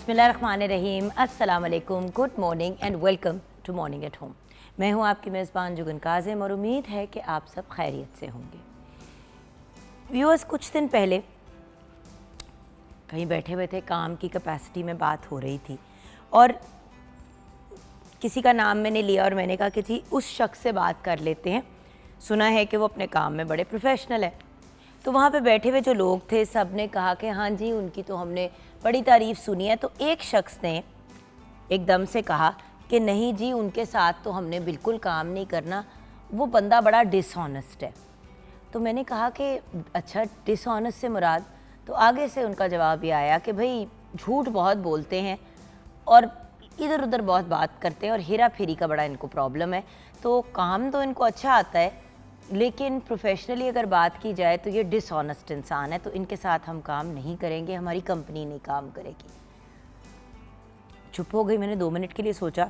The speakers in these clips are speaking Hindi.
बिस्मिल्लाहिर्रहमानिर्रहीम, अस्सलाम वालेकुम, good morning and welcome to morning at home. मैं हूं आपकी मेज़बान जुगन काज़िम और उम्मीद है कि आप सब खैरियत से होंगे। व्यूअर्स, कुछ दिन पहले कहीं बैठे हुए थे, काम की कैपेसिटी में बात हो रही थी और किसी का नाम मैंने लिया और मैंने कहा कि जी उस शख्स से बात कर लेते हैं, सुना है कि वो अपने काम में बड़े प्रोफेशनल है। तो वहाँ पे बैठे हुए जो लोग थे सब ने कहा कि हाँ जी, उनकी तो हमने बड़ी तारीफ़ सुनी है। तो एक शख्स ने एकदम से कहा कि नहीं जी, उनके साथ तो हमने बिल्कुल काम नहीं करना, वो बंदा बड़ा डिसऑनेस्ट है। तो मैंने कहा कि अच्छा, डिसऑनेस्ट से मुराद? तो आगे से उनका जवाब ये आया कि भाई झूठ बहुत बोलते हैं और इधर उधर बहुत बात करते हैं और हेरा फेरी का बड़ा इनको प्रॉब्लम है। तो काम तो इनको अच्छा आता है, लेकिन प्रोफेशनली अगर बात की जाए तो ये डिसऑनेस्ट इंसान है, तो इनके साथ हम काम नहीं करेंगे, हमारी कंपनी नहीं काम करेगी। चुप हो गई। मैंने 2 मिनट के लिए सोचा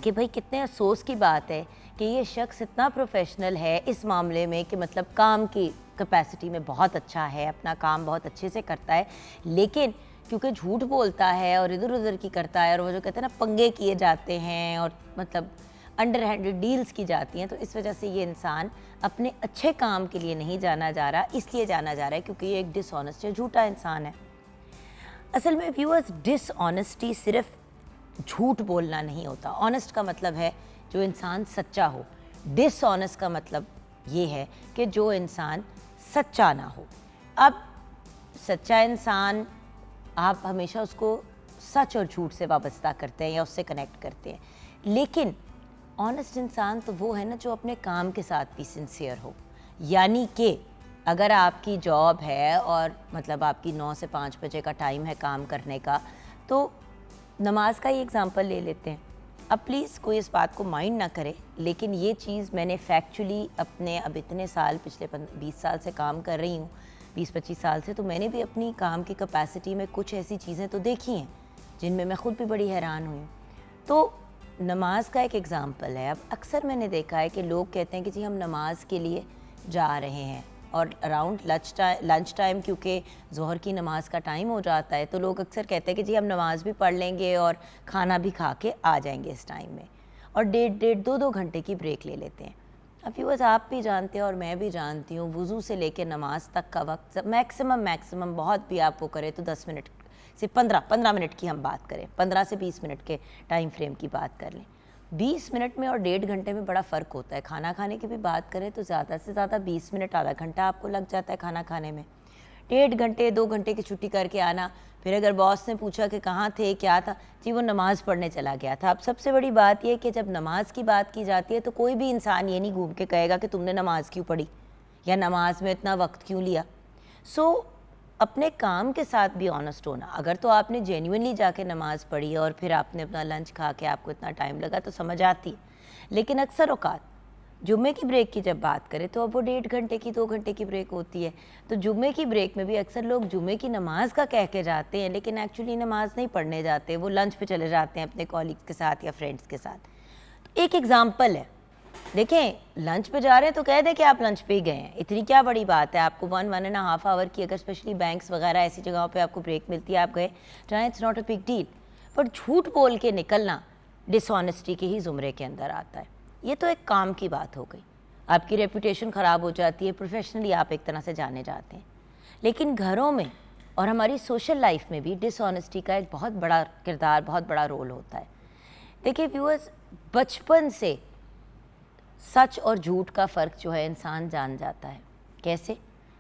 कि भाई कितने अफसोस की बात है कि ये शख्स इतना प्रोफेशनल है इस मामले में कि मतलब काम की कैपेसिटी में बहुत अच्छा है, अपना काम बहुत अच्छे से करता है, लेकिन क्योंकि झूठ बोलता है और इधर उधर की करता है और वो जो कहते हैं ना, पंगे किए जाते हैं और मतलब अंडर हैंडेड डील्स की जाती हैं, तो इस वजह से ये इंसान अपने अच्छे काम के लिए नहीं जाना जा रहा। इसलिए जाना जा रहा है क्योंकि ये एक डिसऑनेस्ट या झूठा इंसान है। असल में व्यूअर्स, डिसऑनेस्टी सिर्फ झूठ बोलना नहीं होता। ऑनेस्ट का मतलब है जो इंसान सच्चा हो, डिसऑनेस्ट का मतलब ये है कि जो इंसान सच्चा ना हो। अब सच्चा इंसान, आप हमेशा उसको सच और झूठ से वाबस्ता करते हैं या उससे कनेक्ट करते हैं, लेकिन ऑनेस्ट इंसान तो वो है ना जो अपने काम के साथ भी सिंसियर हो। यानी कि अगर आपकी जॉब है और मतलब आपकी 9 से 5 बजे का टाइम है काम करने का, तो नमाज का ही एग्ज़ाम्पल ले लेते हैं। अब प्लीज़ कोई इस बात को माइंड ना करे, लेकिन ये चीज़ मैंने फैक्चुअली अपने अब इतने साल, पिछले 20 साल से काम कर रही हूँ, 20-25 साल से, तो मैंने भी अपनी काम की कैपेसिटी में कुछ ऐसी चीज़ें तो देखी हैं जिनमें मैं ख़ुद भी बड़ी हैरान हुई। तो नमाज का एक एग्ज़ाम्पल है। अब अक्सर मैंने देखा है कि लोग कहते हैं कि जी हम नमाज के लिए जा रहे हैं और अराउंड लंच टाइम क्योंकि ज़ोहर की नमाज़ का टाइम हो जाता है, तो लोग अक्सर कहते हैं कि जी हम नमाज़ भी पढ़ लेंगे और खाना भी खा के आ जाएंगे इस टाइम में, और 1.5-2 घंटे की ब्रेक ले लेते हैं। अब व्यूअर्स, आप भी जानते हैं और मैं भी जानती हूँ, वज़ू से लेकर नमाज तक का वक्त मैक्सिमम बहुत भी आप वो करें तो 10 मिनट से 15 मिनट की हम बात करें, 15 से 20 मिनट के टाइम फ्रेम की बात कर लें। 20 मिनट में और 1.5 घंटे में बड़ा फ़र्क होता है। खाना खाने की भी बात करें तो ज़्यादा से ज़्यादा 20 मिनट, आधा घंटा आपको लग जाता है खाना खाने में। 1.5 घंटे 2 घंटे की छुट्टी करके आना, फिर अगर बॉस ने पूछा कि कहाँ थे, क्या था, जी वो नमाज़ पढ़ने चला गया था। अब सबसे बड़ी बात यह कि जब नमाज की बात की जाती है तो कोई भी इंसान ये नहीं घूम के कहेगा कि तुमने नमाज़ क्यों पढ़ी या नमाज में इतना वक्त क्यों लिया। अपने काम के साथ भी ऑनेस्ट होना। अगर तो आपने जेन्युइनली जाके नमाज़ पढ़ी और फिर आपने अपना लंच खा के आपको इतना टाइम लगा तो समझ आती है, लेकिन अक्सर औकात जुम्मे की ब्रेक की जब बात करें तो अब वो 1.5 घंटे की 2 घंटे की ब्रेक होती है। तो जुम्मे की ब्रेक में भी अक्सर लोग जुम्मे की नमाज का कह के जाते हैं, लेकिन एक्चुअली नमाज नहीं पढ़ने जाते, वो लंच पे चले जाते हैं अपने कॉलीग्स के साथ या फ्रेंड्स के साथ। तो एक एग्ज़ाम्पल है, देखें लंच पे जा रहे हैं तो कह दें कि आप लंच पे ही गए हैं, इतनी क्या बड़ी बात है। आपको 1-1.5 आवर की अगर स्पेशली बैंक्स वगैरह ऐसी जगहों पे आपको ब्रेक मिलती है, आप गए, चाहे it's not a big deal. पर झूठ बोल के निकलना डिसऑनेस्टी के ही ज़ुमरे के अंदर आता है। ये तो एक काम की बात हो गई, आपकी रेपुटेशन ख़राब हो जाती है, प्रोफेशनली आप एक तरह से जाने जाते हैं। लेकिन घरों में और हमारी सोशल लाइफ में भी डिसऑनेस्टी का एक बहुत बड़ा किरदार, बहुत बड़ा रोल होता है। देखिए व्यूअर्स, बचपन से सच और झूठ का फ़र्क जो है इंसान जान जाता है। कैसे?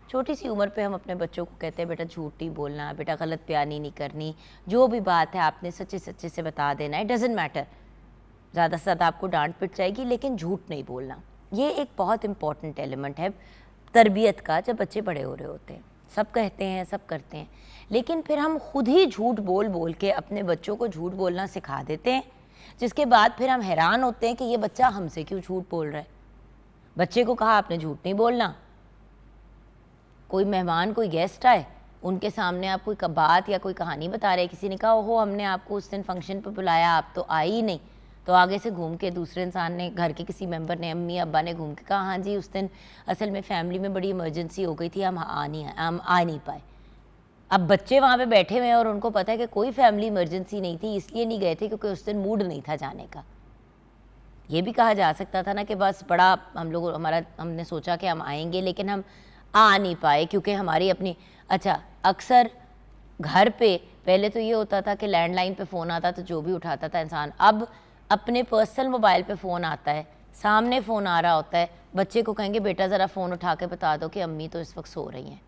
छोटी सी उम्र पे हम अपने बच्चों को कहते हैं बेटा झूठ नहीं बोलना, बेटा गलत बयानी नहीं करनी, जो भी बात है आपने सच्चे सच्चे से बता देना है, डजेंट मैटर, ज़्यादा से ज़्यादा आपको डांट पिट जाएगी लेकिन झूठ नहीं बोलना। ये एक बहुत इंपॉर्टेंट एलिमेंट है तरबियत का जब बच्चे बड़े हो रहे होते हैं। सब कहते हैं, सब करते हैं, लेकिन फिर हम खुद ही झूठ बोल बोल के अपने बच्चों को झूठ बोलना सिखा देते हैं, जिसके बाद फिर हम हैरान होते हैं कि ये बच्चा हमसे क्यों झूठ बोल रहा है। बच्चे को कहा आपने झूठ नहीं बोलना, कोई मेहमान, कोई गेस्ट आए, उनके सामने आप कोई बात या कोई कहानी बता रहे, किसी ने कहा ओहो हमने आपको उस दिन फंक्शन पर बुलाया, आप तो आई ही नहीं, तो आगे से घूम के दूसरे इंसान ने, घर के किसी मेंबर ने, अम्मी अब्बा ने घूम के कहा हाँ जी उस दिन असल में फैमिली में बड़ी इमरजेंसी हो गई थी, हम आ नहीं पाए। अब बच्चे वहाँ पे बैठे हुए हैं और उनको पता है कि कोई फैमिली इमरजेंसी नहीं थी, इसलिए नहीं गए थे क्योंकि उस दिन मूड नहीं था जाने का। ये भी कहा जा सकता था ना कि बस बड़ा हमने सोचा कि हम आएंगे लेकिन हम आ नहीं पाए क्योंकि हमारी अपनी। अच्छा, अक्सर घर पे पहले तो ये होता था कि लैंडलाइन पे फ़ोन आता तो जो भी उठाता था इंसान, अब अपने पर्सनल मोबाइल पे फ़ोन आता है, सामने फ़ोन आ रहा होता है, बच्चे को कहेंगे बेटा ज़रा फ़ोन उठा के बता दो कि अम्मी तो इस वक्त सो रही हैं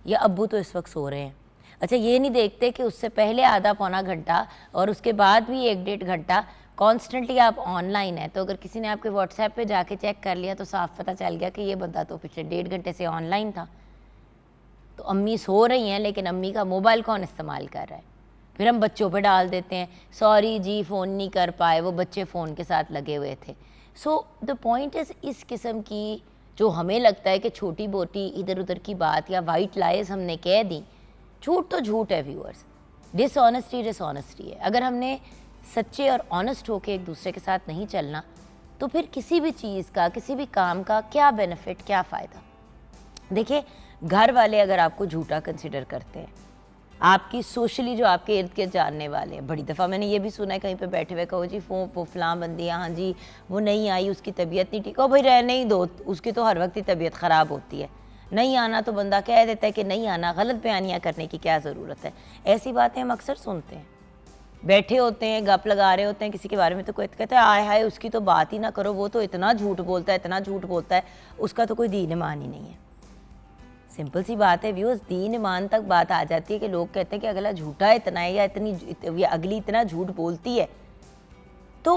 या अब्बू तो इस वक्त सो रहे हैं। अच्छा, ये नहीं देखते कि उससे पहले आधा पौना घंटा और उसके बाद भी 1-1.5 घंटा कॉन्स्टेंटली आप ऑनलाइन है। तो अगर किसी ने आपके व्हाट्सएप पे जाके चेक कर लिया तो साफ पता चल गया कि ये बंदा तो पिछले 1.5 घंटे से ऑनलाइन था। तो अम्मी सो रही हैं लेकिन अम्मी का मोबाइल कौन इस्तेमाल कर रहा है? फिर हम बच्चों पे डाल देते हैं, सॉरी जी फ़ोन नहीं कर पाए, वो बच्चे फ़ोन के साथ लगे हुए थे। सो द पॉइंट इज़, इस किस्म की जो हमें लगता है कि छोटी मोटी इधर उधर की बात या वाइट लाइज हमने कह दी, झूठ तो झूठ है व्यूअर्स, डिसऑनेस्टी डिसऑनेस्टी है। अगर हमने सच्चे और ऑनेस्ट होकर एक दूसरे के साथ नहीं चलना तो फिर किसी भी चीज़ का, किसी भी काम का क्या बेनिफिट, क्या फ़ायदा? देखिए, घर वाले अगर आपको झूठा कंसिडर करते हैं, आपकी सोशली जो आपके इर्द गिर्द जानने वाले हैं, बड़ी दफ़ा मैंने ये भी सुना है कहीं पे बैठे हुए, कहो जी वो फलां बंदी, हाँ जी वो नहीं आई, उसकी तबीयत नहीं ठीक। हो भाई रहने ही दो, उसकी तो हर वक्त ही तबीयत ख़राब होती है, नहीं आना तो बंदा कह देता है कि नहीं आना, गलत बयानियाँ करने की क्या ज़रूरत है? ऐसी बातें हम अक्सर सुनते हैं, बैठे होते हैं, गप लगा रहे होते हैं किसी के बारे में, तो कोई कहता है आय हाय उसकी तो बात ही ना करो, वो तो इतना झूठ बोलता है, इतना झूठ बोलता है, उसका तो कोई दीन ईमान ही नहीं है। सिंपल सी बात है व्यूअर्स, दीन ईमान तक बात आ जाती है कि लोग कहते हैं कि अगला झूठा इतना है या अगली इतना झूठ बोलती है। तो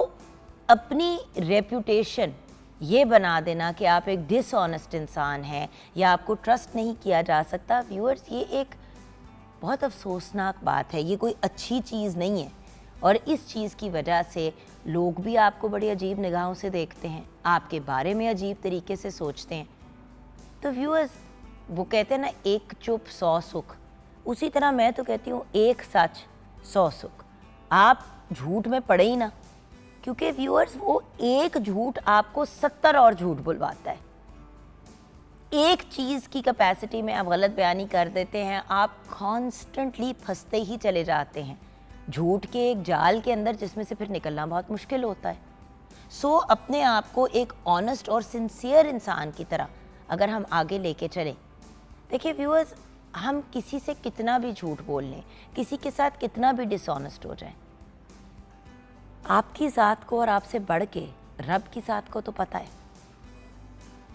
अपनी रेप्यूटेशन ये बना देना कि आप एक डिसऑनेस्ट इंसान हैं या आपको ट्रस्ट नहीं किया जा सकता, व्यूअर्स ये एक बहुत अफसोसनाक बात है, ये कोई अच्छी चीज़ नहीं है। और इस चीज़ की वजह से लोग भी आपको बड़ी अजीब निगाहों से देखते हैं, आपके बारे में अजीब तरीके से सोचते हैं। तो व्यूअर्स, वो कहते हैं ना, एक चुप 100 सुख, उसी तरह मैं तो कहती हूँ एक सच 100 सुख। आप झूठ में पड़े ही ना, क्योंकि व्यूअर्स वो एक झूठ आपको 70 और झूठ बुलवाता है। एक चीज़ की कैपेसिटी में आप गलत बयानी कर देते हैं, आप कॉन्स्टेंटली फंसते ही चले जाते हैं झूठ के एक जाल के अंदर, जिसमें से फिर निकलना बहुत मुश्किल होता है। सो अपने आप को एक ऑनेस्ट और सिंसियर इंसान की तरह अगर हम आगे लेके चलें, देखिए व्यूअर्स, हम किसी से कितना भी झूठ बोल लें, किसी के साथ कितना भी डिसऑनेस्ट हो जाए, आपकी ज़ात को और आपसे बढ़ के रब की ज़ात को तो पता है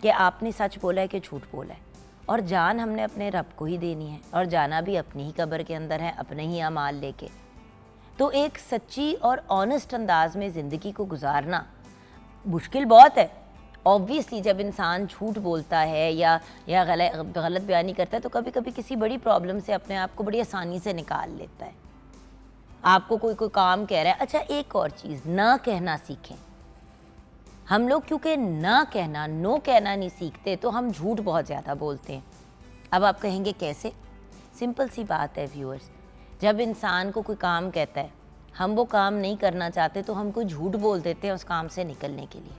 कि आपने सच बोला है कि झूठ बोला है। और जान हमने अपने रब को ही देनी है और जाना भी अपनी ही कब्र के अंदर है, अपने ही अमाल लेके। तो एक सच्ची और ऑनेस्ट अंदाज में ज़िंदगी को गुजारना मुश्किल बहुत है। ऑब्वियसली जब इंसान झूठ बोलता है या गलत बयानी करता है तो कभी कभी किसी बड़ी प्रॉब्लम से अपने आप को बड़ी आसानी से निकाल लेता है। आपको कोई काम कह रहा है, अच्छा एक और चीज़, ना कहना सीखें। हम लोग क्योंकि ना कहना, नो कहना नहीं सीखते तो हम झूठ बहुत ज़्यादा बोलते हैं। अब आप कहेंगे कैसे? सिंपल सी बात है व्यूअर्स, जब इंसान को कोई काम कहता है, हम वो काम नहीं करना चाहते तो हम कोई झूठ बोल देते हैं उस काम से निकलने के लिए।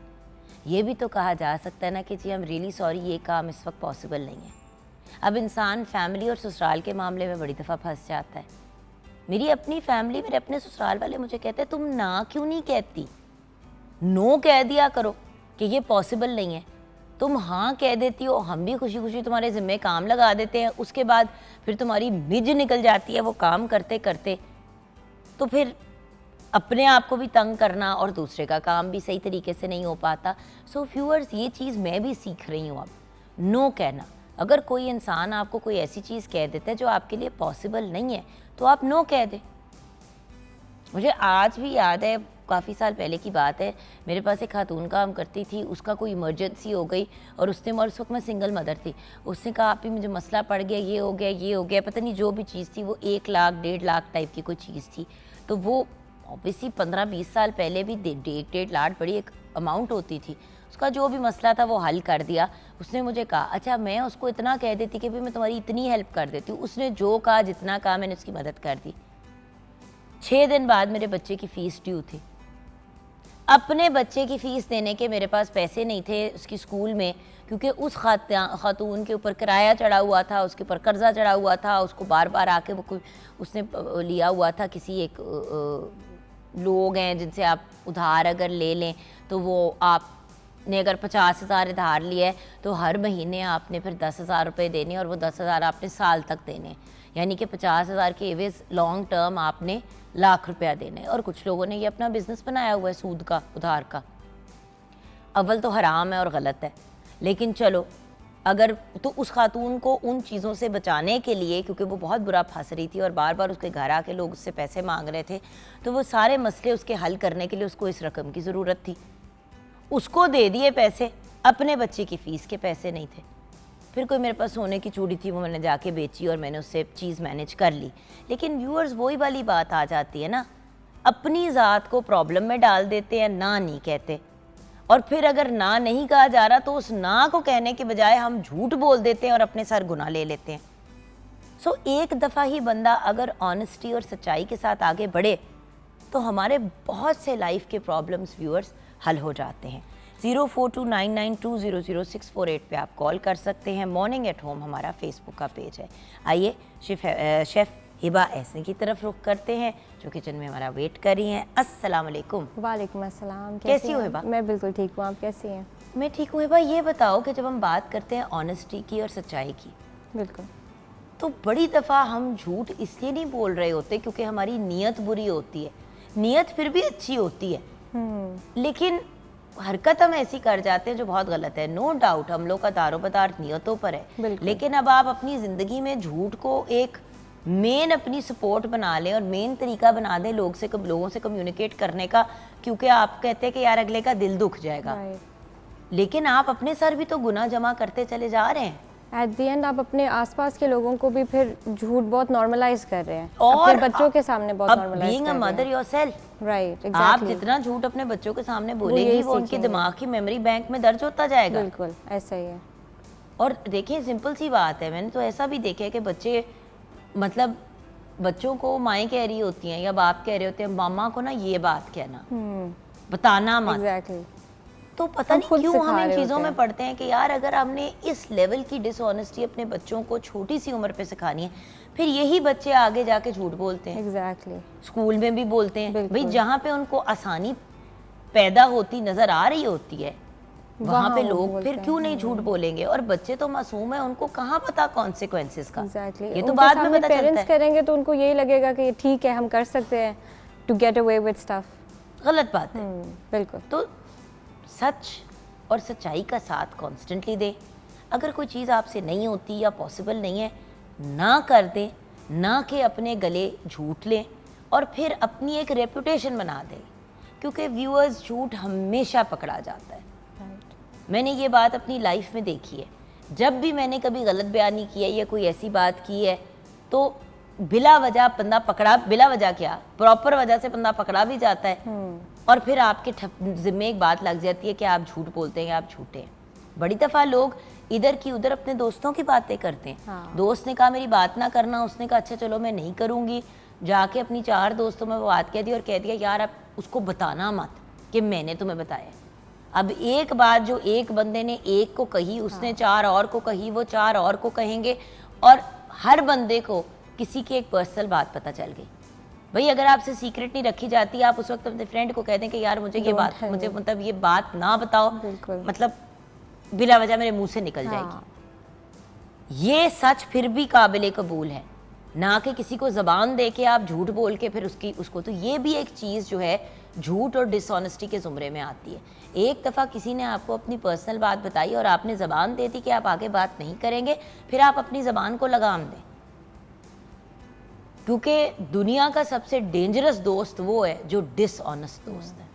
ये भी तो कहा जा सकता है ना कि जी हम रियली सॉरी, ये काम इस वक्त पॉसिबल नहीं है। अब इंसान फैमिली और ससुराल के मामले में बड़ी दफ़ा फंस जाता है। मेरी अपनी फैमिली, मेरे अपने ससुराल वाले मुझे कहते हैं तुम ना क्यों नहीं कहती, नो कह दिया करो कि ये पॉसिबल नहीं है, तुम हाँ कह देती हो, हम भी खुशी खुशी तुम्हारे ज़िम्मे काम लगा देते हैं, उसके बाद फिर तुम्हारी मिज निकल जाती है वो काम करते करते, तो फिर अपने आप को भी तंग करना और दूसरे का काम भी सही तरीके से नहीं हो पाता। सो व्यूअर्स, ये चीज़ मैं भी सीख रही हूँ अब, नो कहना। अगर कोई इंसान आपको कोई ऐसी चीज़ कह देता है जो आपके लिए पॉसिबल नहीं है तो आप नो कह दें। मुझे आज भी याद है, काफ़ी साल पहले की बात है, मेरे पास एक खातून काम करती थी, उसका कोई इमरजेंसी हो गई और उसने, और उस वक्त मैं सिंगल मदर थी, उसने कहा आप ही मुझे मसला पड़ गया, ये हो गया, ये हो गया, पता नहीं जो भी चीज़ थी वो 1 लाख 1.5 लाख टाइप की कोई चीज़ थी। तो वो ऑब्वियसली 15-20 साल पहले भी 1.5 लाख बड़ी एक अमाउंट होती थी। उसका जो भी मसला था वो हल कर दिया। उसने मुझे कहा अच्छा मैं उसको इतना कह देती कि भाई मैं तुम्हारी इतनी हेल्प कर देती हूँ, उसने जो कहा, जितना कहा, मैंने उसकी मदद कर दी। 6 दिन बाद मेरे बच्चे की फ़ीस ड्यू थी। अपने बच्चे की फ़ीस देने के मेरे पास पैसे नहीं थे उसकी स्कूल में, क्योंकि उस खातून के ऊपर किराया चढ़ा हुआ था, उसके ऊपर कर्जा चढ़ा हुआ था, उसको बार बार आके वो कोई उसने लिया हुआ था किसी एक लोग हैं जिनसे आप उधार अगर ले लें तो वो आपने अगर 50,000 उधार लिया है तो हर महीने आपने फिर 10,000 रुपये देने और वो 10,000 आपने साल तक देने, यानी कि 50,000 के एवज लॉन्ग टर्म आपने लाख रुपया देने। और कुछ लोगों ने ये अपना बिजनेस बनाया हुआ है सूद का, उधार का। अव्वल तो हराम है और गलत है, लेकिन चलो अगर तो उस खातून को उन चीज़ों से बचाने के लिए, क्योंकि वो बहुत बुरा फंस रही थी और बार बार उसके घर आके लोग उससे पैसे मांग रहे थे, तो वो सारे मसले उसके हल करने के लिए उसको इस रकम की ज़रूरत थी। उसको दे दिए पैसे, अपने बच्चे की फ़ीस के पैसे नहीं थे। फिर कोई मेरे पास सोने की चूड़ी थी, वो मैंने जाके बेची और मैंने उससे चीज़ मैनेज कर ली। लेकिन व्यूअर्स वही वाली बात आ जाती है ना, अपनी ज़ात को प्रॉब्लम में डाल देते हैं, ना नहीं कहते, और फिर अगर ना नहीं कहा जा रहा तो उस ना को कहने के बजाय हम झूठ बोल देते हैं और अपने सर गुनाह ले लेते हैं। सो एक दफ़ा ही बंदा अगर ऑनेस्टी और सच्चाई के साथ आगे बढ़े तो हमारे बहुत से लाइफ के प्रॉब्लम्स व्यूअर्स हल हो जाते हैं। 042992000648 पे आप कॉल कर सकते हैं। मॉर्निंग एट होम हमारा फेसबुक का पेज है। आइए शेफ़ हिबा एहसन की तरफ रुख करते हैं जो किचन में हमारा वेट कर रही हैं। अस्सलाम वालेकुम। वालेकुम अस्सलाम। कैसी हो हिबा? मैं बिल्कुल ठीक हूँ, आप कैसी हैं? मैं ठीक हूँ हिबा। ये बताओ कि जब हम बात करते हैं ऑनेस्टी की और सच्चाई की, बिल्कुल, तो बड़ी दफ़ा हम झूठ इसलिए नहीं बोल रहे होते क्योंकि हमारी नीयत बुरी होती है। नीयत फिर भी अच्छी होती है, लेकिन हरकत हम ऐसी कर जाते हैं जो बहुत गलत है। नो डाउट हम लोग का दारोमदार नियतों पर है, लेकिन अब आप अपनी ज़िंदगी में झूठ को एक मेन अपनी सपोर्ट बना लें और मेन तरीका बना दें लोगों से कम्युनिकेट करने का, क्योंकि आप कहते हैं कि यार अगले का दिल दुख जाएगा, लेकिन आप अपने सर भी तो गुनाह जमा करते चले जा रहे हैं। एट द एंड आप अपने आसपास के लोगों को भी फिर झूठ बहुत नॉर्मलाइज कर रहे हैं, और अपने बच्चों के सामने बहुत नॉर्मलाइज कर रहे हैं। मदर योरसेल्फ, राइट, आप जितना झूठ अपने बच्चों के सामने बोलेगी वो उनके दिमाग की मेमोरी बैंक में दर्ज होता जाएगा। बिल्कुल ऐसा ही है। और देखिए सिंपल सी बात है, मैंने तो ऐसा भी देखा है कि बच्चे, मतलब बच्चों को माएँ कह रही होती हैं या बाप कह रहे होते हैं, मामा को ना ये बात कहना, बताना मत। एग्जैक्टली। तो पता नहीं क्यों हम इन चीज़ों में पढ़ते हैं कि यार अगर हमने इस लेवल की डिसऑनेस्टी अपने बच्चों को छोटी सी उम्र पे सिखानी है, फिर यही बच्चे आगे जाके झूठ बोलते हैं। एग्जैक्टली। स्कूल में भी बोलते हैं। भाई जहाँ पे उनको आसानी पैदा होती नज़र आ रही होती है वहाँ पे लोग फिर क्यों नहीं झूठ बोलेंगे? और बच्चे तो मासूम है, उनको कहाँ पता कॉन्सिक्वेंसेस का। ये तो बाद में पता चलता है। पेरेंट्स करेंगे तो उनको यही लगेगा कि ठीक है हम कर सकते हैं to get away with stuff. गलत बात है। बिल्कुल। तो सच और सच्चाई का साथ कॉन्स्टेंटली दें। अगर कोई चीज़ आपसे नहीं होती या पॉसिबल नहीं है, ना कर दें, ना कि अपने गले झूठ लें और फिर अपनी एक रेपुटेशन बना दें, क्योंकि व्यूअर्स झूठ हमेशा पकड़ा जाता है। मैंने ये बात अपनी लाइफ में देखी है। जब भी मैंने कभी गलत बयानी की है या कोई ऐसी बात की है तो बिला वजह बंदा पकड़ा, बिला वजह क्या प्रॉपर वजह से बंदा पकड़ा भी जाता है और फिर आपके जिम्मे एक बात लग जाती है कि आप झूठ बोलते हैं, आप झूठे हैं। बड़ी दफ़ा लोग इधर की उधर अपने दोस्तों की बातें करते हैं। दोस्त ने कहा मेरी बात ना करना, उसने कहा अच्छा चलो मैं नहीं करूँगी, जाके अपनी 4 दोस्तों में वो बात कह दी और कह दिया यार आप उसको बताना मत कि मैंने तुम्हें बताया। अब एक बात जो एक बंदे ने एक को कही, उसने 4 और को कही, वो 4 और को कहेंगे और हर बंदे को किसी की एक पर्सनल बात पता चल गई। भाई अगर आपसे सीक्रेट नहीं रखी जाती, आप उस वक्त अपने फ्रेंड को कह दें कि यार मुझे ये बात, मुझे मतलब ये बात ना बताओ, मतलब बिला वजह मेरे मुंह से निकल जाएगी। ये सच फिर भी काबिल कबूल है, ना कि किसी को ज़बान दे के आप झूठ बोल के फिर उसको तो ये भी एक चीज़ जो है झूठ और डिसऑनेस्टी के ज़ुमरे में आती है। एक दफ़ा किसी ने आपको अपनी पर्सनल बात बताई और आपने ज़बान दे दी कि आप आगे बात नहीं करेंगे, फिर आप अपनी ज़बान को लगाम दें, क्योंकि दुनिया का सबसे डेंजरस दोस्त वो है जो डिसऑनेस्ट दोस्त है।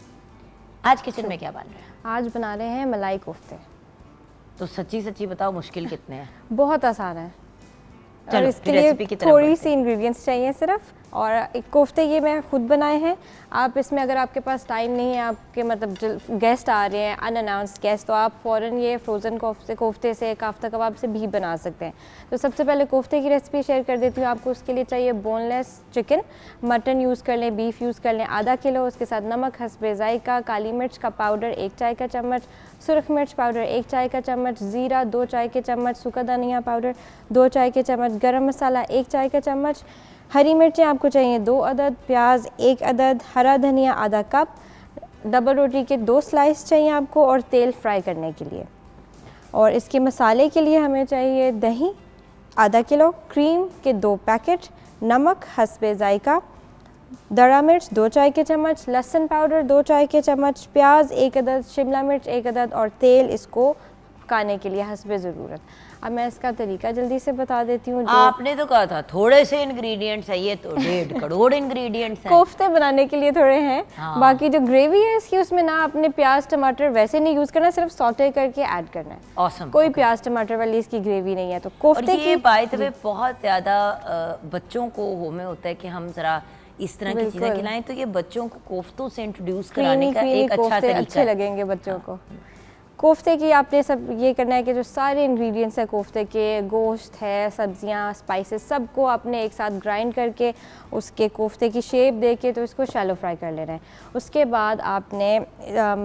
आज किचन में क्या बन रहा है? आज बना रहे हैं मलाई कोफ्ते। तो सच्ची सच्ची बताओ मुश्किल कितने हैं? बहुत आसान है। चलो, और इसके लिए थोड़ी सी इंग्रेडिएंट्स चाहिए सिर्फ, और एक कोफ्ते ये मैं खुद बनाए हैं। आप इसमें अगर आपके पास टाइम नहीं है, आपके मतलब गेस्ट आ रहे हैं, अनअनाउंस्ड गेस्ट, तो आप फ़ौरन ये फ्रोज़न कोफ्ते से, काफ्ता कबाब से भी बना सकते हैं। तो सबसे पहले कोफ्ते की रेसिपी शेयर कर देती हूँ आपको। उसके लिए चाहिए बोनलेस चिकन, मटन यूज़ कर लें, बीफ यूज़ कर लें आधा किलो। उसके साथ नमक हस्बे ज़ायका, काली मिर्च का पाउडर 1 चाय का चम्मच, सुरख मिर्च पाउडर 1 चाय का चम्मच, ज़ीरा 2 चाय के चम्मच, सूखा धनिया पाउडर 2 चाय के चम्मच, गरम मसाला 1 चाय का चम्मच, हरी मिर्चें आपको चाहिए 2 अदद, प्याज 1 अदद, हरा धनिया आधा कप, डबल रोटी के 2 स्लाइस चाहिए आपको, और तेल फ्राई करने के लिए। और इसके मसाले के लिए हमें चाहिए दही आधा किलो, क्रीम के 2 पैकेट, नमक हस्बे ज़ायका, दड़ा मिर्च 2 चाय के चम्मच, लहसुन पाउडर 2 चाय के चम्मच, प्याज 1 अदद, शिमला मिर्च 1 अदद, और तेल इसको पकाने के लिए हस्बे ज़रूरत। अब मैं इसका तरीका जल्दी से बता देती हूँ। आपने तो कहा था थोड़े से इंग्रेडिएंट्स है, ये तो 1.5 करोड़ इंग्रेडिएंट्स हैं। कोफ्ते बनाने के लिए थोड़े हैं। हाँ। बाकी जो ग्रेवी है इसकी, उसमें ना आपने प्याज टमाटर वैसे नहीं यूज़ करना, सिर्फ सौटे करके ऐड करना है। Awesome, कोई okay. प्याज टमाटर वाली इसकी ग्रेवी नहीं है। तो कोफ्ते और ये की बाय द वे बहुत ज़्यादा बच्चों को हो में होता है कि हम ज़रा इस तरह की चीज़ें खिलाएं, तो ये बच्चों को कोफ्तों से इंट्रोड्यूस कराने का एक अच्छा कोफ्ते तरीका अच्छे है। लगेंगे बच्चों को। कोफ्ते की आपने सब ये करना है कि जो सारे इंग्रेडिएंट्स है कोफ्ते के, गोश्त है, सब्जियां, स्पाइसेस, सबको आपने एक साथ ग्राइंड करके उसके कोफ्ते की शेप दे के तो इसको शैलो फ्राई कर लेना है। उसके बाद आपने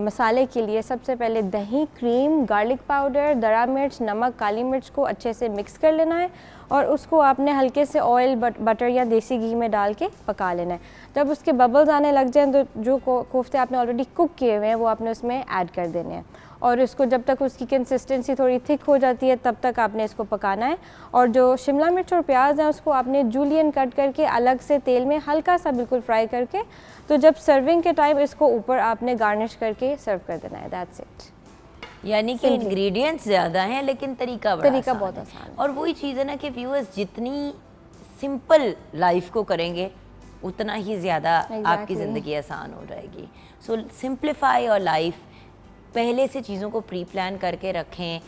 मसाले के लिए सबसे पहले दही, क्रीम, गार्लिक पाउडर, दड़ा मिर्च, नमक, काली मिर्च को अच्छे से मिक्स कर लेना है, और उसको आपने हल्के से ऑयल बटर या देसी घी में डाल के पका लेना है। जब उसके बबल्स आने लग जाएं तो जो कोफ्ते आपने ऑलरेडी कुक किए हुए हैं वो आपने उसमें ऐड कर देने हैं, और इसको जब तक उसकी कंसिस्टेंसी थोड़ी थिक हो जाती है तब तक आपने इसको पकाना है। और जो शिमला मिर्च और प्याज है उसको आपने जूलियन कट करके अलग से तेल में हल्का सा बिल्कुल फ्राई करके, तो जब सर्विंग के टाइम इसको ऊपर आपने गार्निश करके सर्व कर देना है। That's it. यानी कि इंग्रेडिएंट्स ज़्यादा हैं लेकिन तरीका बहुत आसान है। और वही चीज़ है ना कि व्यूअर्स जितनी सिंपल लाइफ को करेंगे उतना ही ज़्यादा आपकी ज़िंदगी आसान हो जाएगी। सो सिंप्लीफाई योर लाइफ, पहले से चीज़ों को प्री प्लान करके रखें।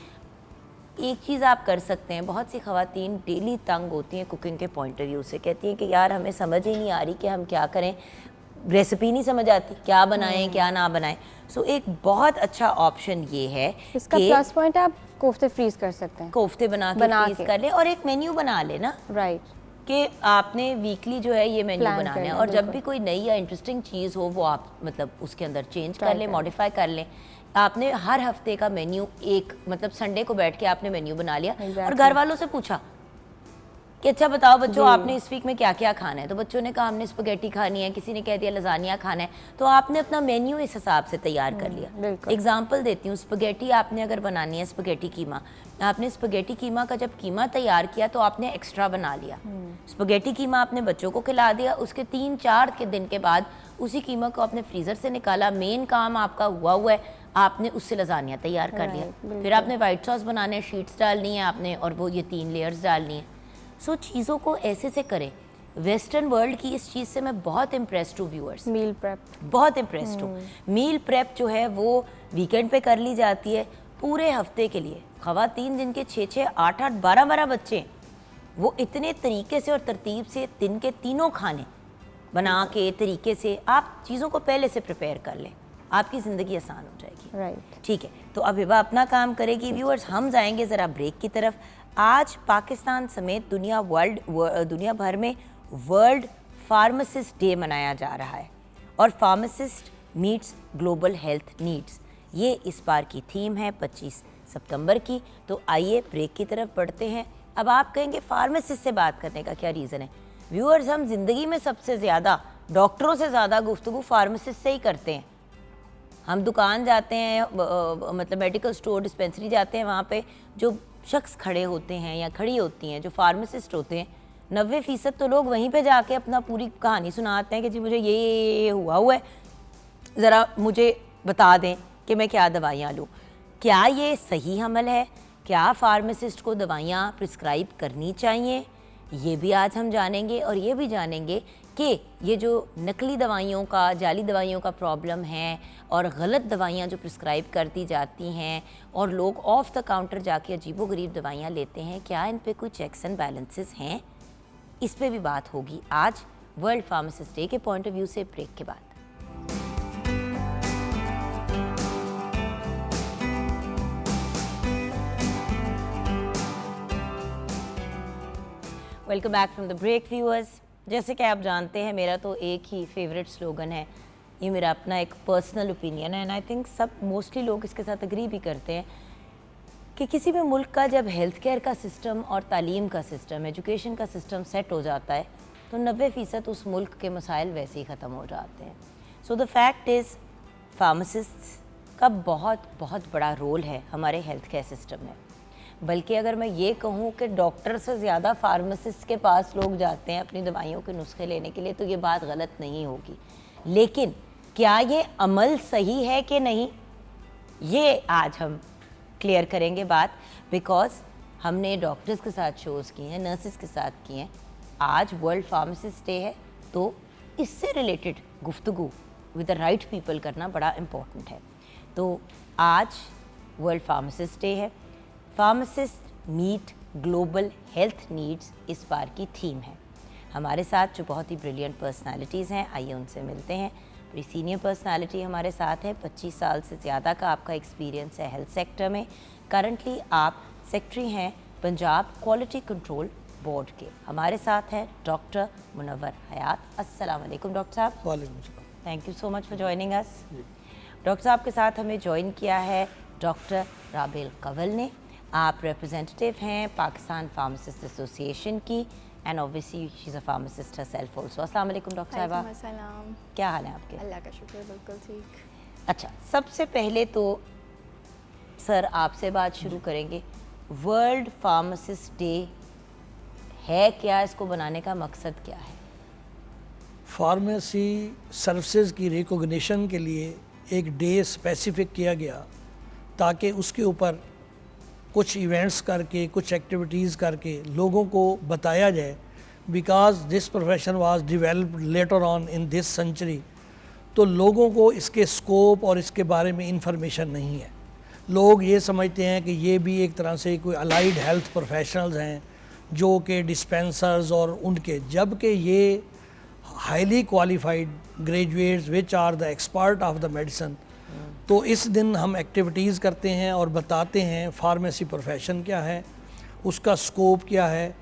एक चीज़ आप कर सकते हैं, बहुत सी ख़वातीन डेली तंग होती हैं कुकिंग के पॉइंट ऑफ व्यू से, कहती हैं कि यार हमें समझ ही नहीं आ रही कि हम क्या करें, रेसिपी नहीं समझ आती, क्या बनाएं क्या ना बनाएं। सो एक बहुत अच्छा ऑप्शन ये है, इसका प्लस पॉइंट है आप कोफ्ते फ्रीज कर सकते हैं, कोफ्ते बना के फ्रीज कर लें और एक मेन्यू बना लेना, राइट, कि आपने वीकली जो है ये मेन्यू बनाना है, और जब भी कोई नई या इंटरेस्टिंग चीज़ हो वो आप मतलब उसके अंदर चेंज कर लें, मॉडिफाई कर लें। आपने हर हफ्ते का मेन्यू एक मतलब संडे को बैठ के आपने मेन्यू बना लिया और घर वालों से पूछा कि अच्छा बताओ बच्चों आपने इस वीक में क्या क्या खाना है, तो बच्चों ने कहा हमने स्पगेटी खानी है, किसी ने कह दिया लजानिया खाना है, तो आपने अपना मेन्यू इस हिसाब से तैयार कर लिया। एग्जाम्पल देती हूँ, स्पगेटी आपने अगर बनानी है, स्पगेटी कीमा, आपने स्पगेटी कीमा का जब कीमा तैयार किया तो आपने एक्स्ट्रा बना लिया, स्पगेटी कीमा आपने बच्चों को खिला दिया, उसके 3-4 के दिन के बाद उसी कीमा को आपने फ्रीज़र से निकाला, मेन काम आपका हुआ है, आपने उससे लजानिया तैयार कर लिया। फिर आपने वाइट सॉस बनाने, शीट्स डालनी है आपने, और वो ये 3 लेयर्स डालनी है। सो चीज़ों को ऐसे से करें। वेस्टर्न वर्ल्ड की इस चीज़ से मैं बहुत इम्प्रेस्ड हूँ व्यूअर्स, मील प्रेप बहुत इम्प्रेस्ड हूँ। मील प्रेप जो है वो वीकेंड पे कर ली जाती है, पूरे हफ्ते के लिए ख़वातीन जिनके 6-6, 8-8, 12-12 बच्चे, वो इतने तरीके से और तरतीब से दिन के तीनों खाने बना के तरीके से आप चीज़ों को पहले से प्रिपेयर कर लें, आपकी ज़िंदगी आसान हो जाएगी। राइट, ठीक है, तो अब हिबा अपना काम करेगी। व्यूअर्स हम जाएंगे ज़रा ब्रेक की तरफ। आज पाकिस्तान समेत दुनिया भर में वर्ल्ड फार्मासिस्ट डे मनाया जा रहा है, और pharmacist meets global health needs, ये इस बार की थीम है 25 सितंबर की। तो आइए ब्रेक की तरफ बढ़ते हैं। अब आप कहेंगे फार्मासिस्ट से बात करने का क्या रीज़न है? व्यूअर्स हम जिंदगी में सबसे ज़्यादा डॉक्टरों से ज़्यादा गुफ्तगू फार्मासिस्ट से ही करते हैं। हम दुकान जाते हैं, मतलब मेडिकल स्टोर, डिस्पेंसरी जाते हैं, वहाँ पे जो शख्स खड़े होते हैं या खड़ी होती हैं जो फार्मासिस्ट होते हैं, 90% तो लोग वहीं पे जाके अपना पूरी कहानी सुनाते हैं कि जी मुझे ये हुआ है, ज़रा मुझे बता दें कि मैं क्या दवाइयाँ लूँ। क्या ये सही अमल है? क्या फार्मासिस्ट को दवाइयाँ प्रिस्क्राइब करनी चाहिए? ये भी आज हम जानेंगे, और ये भी जानेंगे कि ये जो नकली दवाइयों का, जाली दवाइयों का प्रॉब्लम है और गलत दवाइयाँ जो प्रिस्क्राइब कर दी जाती हैं और लोग ऑफ द काउंटर जाके अजीबोगरीब दवाइयाँ लेते हैं, क्या इन पे कोई चेक्स एंड बैलेंसेस हैं? इस पे भी बात होगी आज वर्ल्ड फार्मासिस्ट डे के पॉइंट ऑफ व्यू से ब्रेक के बाद। Welcome back from the break viewers. जैसे कि आप जानते हैं, मेरा तो एक ही फेवरेट स्लोगन है, ये मेरा अपना एक पर्सनल ओपिनियन है एंड आई थिंक सब मोस्टली लोग इसके साथ एग्री भी करते हैं कि किसी भी मुल्क का जब हेल्थ केयर का सिस्टम और तालीम का सिस्टम, एजुकेशन का सिस्टम सेट हो जाता है तो 90% उस मुल्क के मसाइल वैसे ही ख़त्म हो जाते हैं। सो द फैक्ट इज़ फार्मासिस्ट्स का बहुत बहुत बड़ा रोल है हमारे हेल्थ केयर सिस्टम में। बल्कि अगर मैं ये कहूँ कि डॉक्टर से ज़्यादा फार्मासिस्ट के पास लोग जाते हैं अपनी दवाइयों के नुस्खे लेने के लिए, तो ये बात गलत नहीं होगी। लेकिन क्या ये अमल सही है कि नहीं, ये आज हम क्लियर करेंगे बात, बिकॉज हमने डॉक्टर्स के साथ शोज़ किए हैं, नर्सेस के साथ किए हैं। आज वर्ल्ड फार्मासिस्ट डे है, तो इससे रिलेटेड गुफ्तगू विद द राइट पीपल करना बड़ा इम्पोर्टेंट है। तो आज वर्ल्ड फार्मासिस्ट डे है। Pharmacist meet global health needs इस बार की थीम है। हमारे साथ जो बहुत ही ब्रिलियंट पर्सनालिटीज़ हैं, आइए उनसे मिलते हैं। बड़ी सीनियर पर्सनालिटी हमारे साथ है, 25 साल से ज़्यादा का आपका एक्सपीरियंस है हेल्थ सेक्टर में। करंटली आप सेक्रेटरी हैं पंजाब क्वालिटी कंट्रोल बोर्ड के। हमारे साथ हैं डॉक्टर मुनव्वर हयात। अस्सलाम वालेकुम डॉक्टर साहब। वालेकुम सलाम। Thank you so much for joining us. Doctor साहब के साथ हमें ज्वाइन किया है डॉक्टर राबेल कंवल ने। आप रिप्रेजेंटेटिव हैं पाकिस्तान फार्मासिस्ट एसोसिएशन की and obviously she is a pharmacist herself also. अस्सलाम वालेकुम डॉक्टर साहिबा। अस्सलाम। क्या हाल है आपके? अल्लाह का शुक्र, बिल्कुल ठीक। अच्छा, सबसे पहले तो सर आपसे बात शुरू करेंगे। वर्ल्ड फार्मासिस्ट डे है क्या, इसको बनाने का मकसद क्या है? फार्मेसी सर्विसेज की रिकॉग्निशन के लिए एक डे स्पेसिफिक किया गया ताकि उसके ऊपर कुछ इवेंट्स करके, कुछ एक्टिविटीज़ करके लोगों को बताया जाए, because this profession was developed later on in this century. तो लोगों को इसके स्कोप और इसके बारे में इंफॉर्मेशन नहीं है। लोग ये समझते हैं कि ये भी एक तरह से कोई अलाइड हेल्थ प्रोफेशनल्स हैं जो कि डिस्पेंसर्स और उनके, जबकि ये highly qualified graduates which are the expert of the medicine. तो इस दिन हम एक्टिविटीज़ करते हैं और बताते हैं फार्मेसी प्रोफेशन क्या है, उसका स्कोप क्या है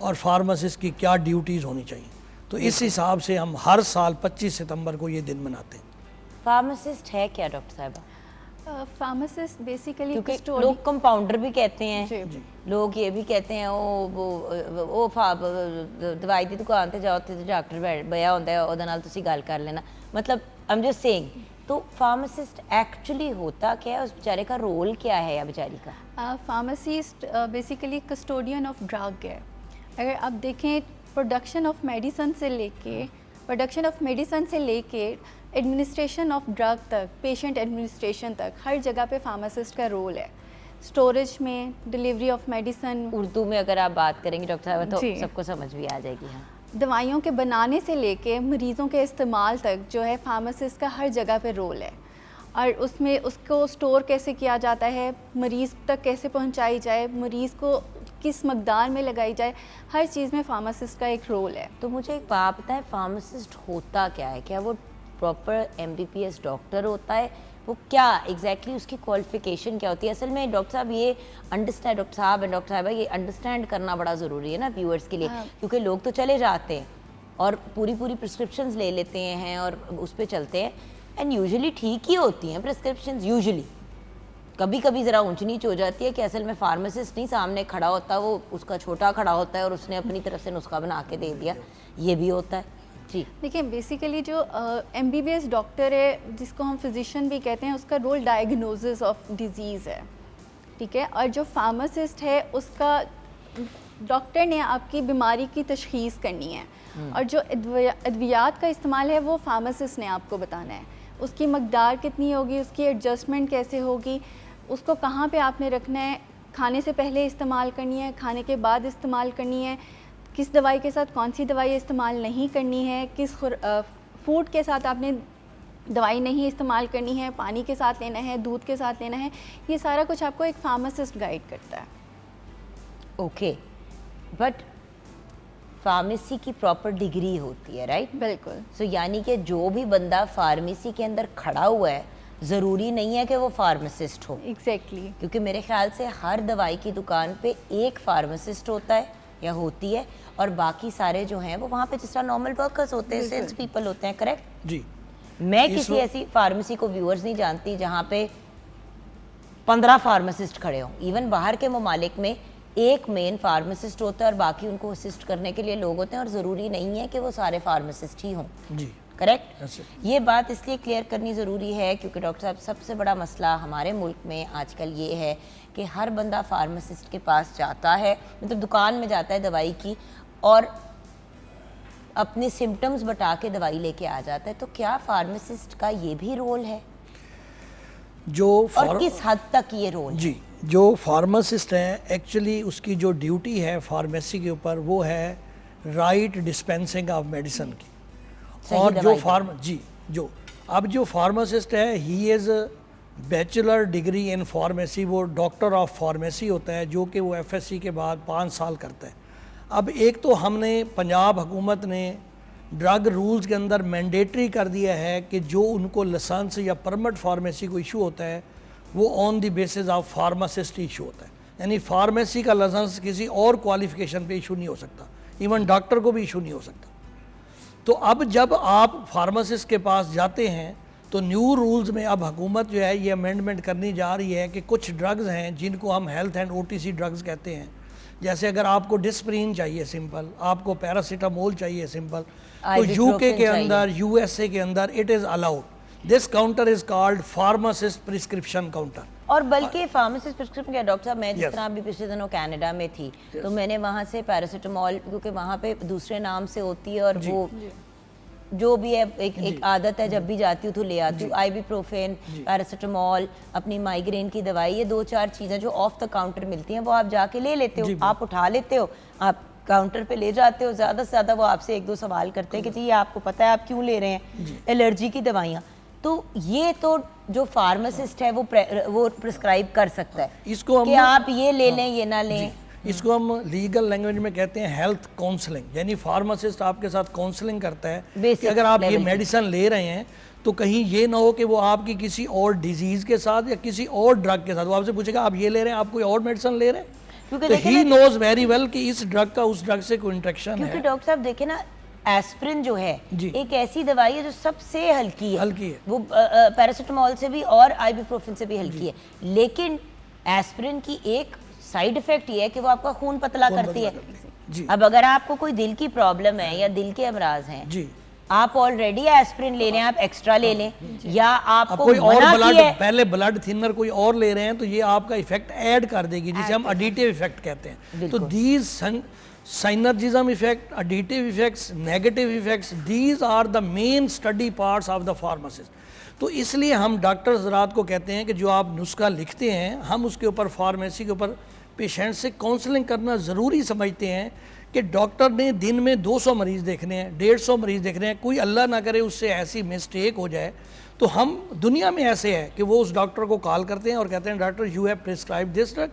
और फार्मासिस्ट की क्या ड्यूटीज़ होनी चाहिए। तो इस हिसाब से हम हर साल 25 सितंबर को ये दिन मनाते हैं। फार्मासिस्ट है क्या डॉक्टर साहिबा? फार्मासिस्ट बेसिकली क्योंकि लोग कंपाउंडर भी कहते हैं, जी। लोग ये भी कहते हैं वो दवाई की दुकान ਤੇ जाओ तो डॉक्टर बया होंदा है, ਉਹਦੇ ਨਾਲ ਤੁਸੀਂ ਗੱਲ कर लेना। मतलब आई एम जस्ट सेइंग, तो फार्मासिस्ट एक्चुअली होता क्या है, उस बेचारे का रोल क्या है या बेचारी का? Pharmacist basically custodian of drug है। अगर आप देखें प्रोडक्शन ऑफ मेडिसिन से लेके एडमिनिस्ट्रेशन ऑफ ड्रग तक, पेशेंट एडमिनिस्ट्रेशन तक, हर जगह पे फार्मासिस्ट का रोल है। स्टोरेज में, डिलीवरी ऑफ मेडिसिन, उर्दू में अगर आप बात करेंगे डॉक्टर साहब तो जी। सबको समझ भी आ जाएगी। हाँ, दवाइयों के बनाने से लेके मरीज़ों के इस्तेमाल तक जो है फार्मासिस्ट का हर जगह पे रोल है। और उसमें उसको स्टोर कैसे किया जाता है, मरीज़ तक कैसे पहुंचाई जाए, मरीज़ को किस मकदार में लगाई जाए, हर चीज़ में फार्मासिस्ट का एक रोल है। तो मुझे एक बात बताएं, फार्मासिस्ट होता क्या है? क्या वो प्रॉपर MBBS डॉक्टर होता है? वो क्या एग्जैक्टली उसकी क्वालिफिकेशन क्या होती है? असल में डॉक्टर साहब ये अंडरस्टैंड, डॉक्टर साहब एंड डॉक्टर साहिबा ये अंडरस्टैंड करना बड़ा ज़रूरी है ना व्यूअर्स के लिए, क्योंकि लोग तो चले जाते हैं और पूरी प्रिस्क्रिप्शंस ले लेते हैं और उस पर चलते हैं एंड यूजुअली ठीक ही होती हैं प्रिस्क्रिप्शंस। यूजुअली कभी कभी ज़रा ऊंच नीच हो जाती है कि असल में फार्मासिस्ट नहीं सामने खड़ा होता, वो उसका छोटा खड़ा होता है और उसने अपनी तरफ से नुस्खा बना के दे दिया, ये भी होता है जी। देखिए बेसिकली जो MBBS डॉक्टर है, जिसको हम फिजिशियन भी कहते हैं, उसका रोल डायग्नोसिस ऑफ डिजीज़ है, ठीक है। और जो फार्मासिस्ट है उसका, डॉक्टर ने आपकी बीमारी की तशख़ीस करनी है और जो अद्वियात का इस्तेमाल है वो फार्मासिस्ट ने आपको बताना है। उसकी मकदार कितनी होगी, उसकी एडजस्टमेंट कैसे होगी, उसको कहाँ पे आपने रखना है, खाने से पहले इस्तेमाल करनी है, खाने के बाद इस्तेमाल करनी है, किस दवाई के साथ कौन सी दवाई इस्तेमाल नहीं करनी है, किस फूड के साथ आपने दवाई नहीं इस्तेमाल करनी है, पानी के साथ लेना है, दूध के साथ लेना है, ये सारा कुछ आपको एक फार्मासिस्ट गाइड करता है। ओके, बट फार्मेसी की प्रॉपर डिग्री होती है, राइट? बिल्कुल। सो यानी कि जो भी बंदा फार्मेसी के अंदर खड़ा हुआ है ज़रूरी नहीं है कि वो फार्मासिस्ट हो। एग्जैक्टली। क्योंकि मेरे ख्याल से हर दवाई की दुकान पे एक फार्मासिस्ट होता है या होती है, और बाकी सारे जो हैं वो वहाँ पे जिस तरह नॉर्मल वर्कर्स होते हैं, सेल्स पीपल होते हैं, करेक्ट? जी। मैं किसी ऐसी फार्मेसी को व्यूअर्स नहीं जानती जहाँ पे 15 फार्मासिस्ट खड़े हों। इवन बाहर के ममालिक में एक मेन फार्मासिस्ट होता है और बाकी उनको असिस्ट करने के लिए लोग होते हैं, और ज़रूरी नहीं है कि वो सारे फार्मासिस्ट ही हों। जी, करेक्ट? ऐसे। ये बात इसलिए क्लियर करनी ज़रूरी है क्योंकि डॉक्टर साहब सबसे बड़ा मसला हमारे मुल्क में आजकल ये है कि हर बंदा फार्मासिस्ट के पास जाता है, मतलब दुकान में जाता है दवाई की, और अपने सिम्टम्स बता के दवाई लेके आ जाता है। तो क्या फार्मासिस्ट का ये भी रोल है, जो और किस हद तक ये रोल? जी, जो फार्मासिस्ट है एक्चुअली उसकी जो ड्यूटी है फार्मेसी के ऊपर वो है राइट डिस्पेंसिंग ऑफ मेडिसिन की। और जो अब जो फार्मासिस्ट है he is bachelor degree in pharmacy, वो डॉक्टर ऑफ फार्मेसी होता है, जो कि वो एफएससी के बाद 5 साल करता है। अब एक तो हमने पंजाब हुकूमत ने ड्रग रूल्स के अंदर मैंडेटरी कर दिया है कि जो उनको लाइसेंस या परमिट फार्मेसी को इशू होता है वो on the basis of pharmacist issue होता है, यानी फार्मेसी का लाइसेंस किसी और क्वालिफिकेशन पे इशू नहीं हो सकता, इवन डॉक्टर को भी इशू नहीं हो सकता। तो अब जब आप फार्मासिस्ट के पास जाते हैं तो न्यू रूल्स में अब हुकूमत जो है ये अमेंडमेंट करनी जा रही है कि कुछ ड्रग्स हैं जिनको हम हेल्थ एंड ओटीसी ड्रग्स कहते हैं, जैसे अगर आपको डिस्प्रिन चाहिए सिंपल, आपको पैरासीटामोल चाहिए सिंपल, तो यूके के अंदर, यूएसए के अंदर it is allowed. This counter is called pharmacist prescription counter. और बल्कि फार्मासिस्ट प्रिस्क्रिप्शन क्या डॉक्टर साहब, मैं जिस Yes. तरह अभी पिछले दिनों कनाडा में थी तो मैंने वहाँ से पैरासीटामोल, क्योंकि वहाँ पे दूसरे नाम से होती है और वो जो भी है एक आदत है, जब भी जाती हूँ तो ले आती हूँ, आइबुप्रोफेन, पैरासीटामोल, अपनी माइग्रेन की दवाई, ये 2-4 चीज़ें जो ऑफ द काउंटर मिलती हैं वो आप जाके ले लेते हो, आप उठा लेते हो, आप काउंटर पे ले जाते हो। ज़्यादा से ज़्यादा वो आपसे 1-2 सवाल करते हैं कि जी ये आपको पता है आप क्यों ले रहे हैं, एलर्जी की दवाइयाँ। तो ये तो जो फार्मासिस्ट है वो प्रिस्क्राइब कर सकता है इसको हम कि आप ये ले लें, ये ना लें। इसको हम लीगल लैंग्वेज में कहते हैं हेल्थ काउंसलिंग, यानी फार्मासिस्ट आपके साथ काउंसलिंग करता है कि अगर आप ये मेडिसिन ले रहे हैं तो कहीं ये ना हो कि वो आपकी किसी और डिजीज़ के साथ या किसी और ड्रग के साथ, वो आपसे पूछेगा आप ये ले रहे हैं, आप कोई और मेडिसिन ले रहे हैं, तो ही नोज वेरी वेल कि इस ड्रग का उस ड्रग से कोई इंटरेक्शन है। क्योंकि डॉक्टर साहब देखें ना, एस्प्रिन जो है एक ऐसी दवाई है जो सबसे हल्की है, वो पैरासीटामोल से भी और आइबुप्रोफेन से भी हल्की है, लेकिन एस्प्रिन की एक साइड इफेक्ट ये है कि वो आपका खून पतला करती है। अब अगर आपको कोई दिल की प्रॉब्लम है या दिल के अमराज हैं, आप ऑलरेडी एस्प्रिन ले रहे हैं, आप एक्स्ट्रा ले लें, या आपको कोई और पहले ब्लड थिनर कोई और ले रहे हैं तो ये आपका इफेक्ट ऐड कर देगी, जिसे हम एडिटिव इफेक्ट कहते हैं। तो these synergism effect, additive effects, negative effects, these are the main study parts of the pharmacist। तो इसलिए हम डॉक्टर ज़रात को कहते हैं कि जो आप नुस्खा लिखते हैं हम उसके ऊपर फार्मेसी के ऊपर पेशेंट से काउंसलिंग करना ज़रूरी समझते हैं कि डॉक्टर ने दिन में 200 मरीज़ देखने हैं, 150 मरीज़ देखने हैं, कोई अल्लाह ना करे उससे ऐसी मिस्टेक हो जाए। तो हम दुनिया में ऐसे है कि वो उस डॉक्टर को कॉल करते हैं और कहते हैं doctor you have prescribe this drug,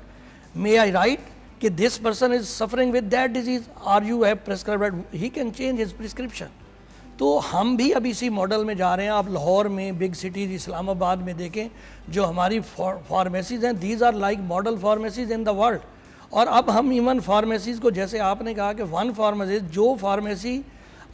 may I right कि this person is suffering with that disease, or you have prescribed, he can change his prescription. तो हम भी अब इसी मॉडल में जा रहे हैं। आप लाहौर में, बिग सिटीज, इस्लामाबाद में देखें जो हमारी फार्मेसीज हैं, these are like model pharmacies in the world. और अब हम इवन फार्मेसीज को, जैसे आपने कहा कि वन फार्मेसी, जो फार्मेसी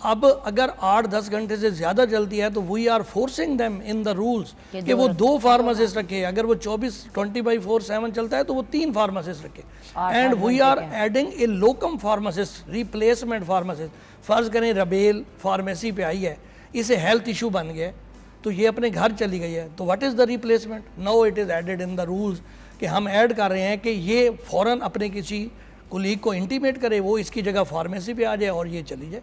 अब अगर 8-10 घंटे से ज़्यादा चलती है तो we are forcing them in the rules कि वो 2 फार्मासिस्ट रखे, अगर वो 24/7 चलता है तो वो 3 फार्मासिस्ट रखे, and we are adding a locum pharmacist, replacement pharmacist. फ़र्ज़ करें रबेल फार्मेसी पे आई है, इसे हेल्थ इशू बन गया तो ये अपने घर चली गई है, तो what is the replacement? Now it is added in the rules कि हम ऐड कर रहे हैं कि ये फ़ौरन अपने किसी कुलीग को इंटीमेट करे, वो इसकी जगह फार्मेसी पे आ जाए और ये चली जाए।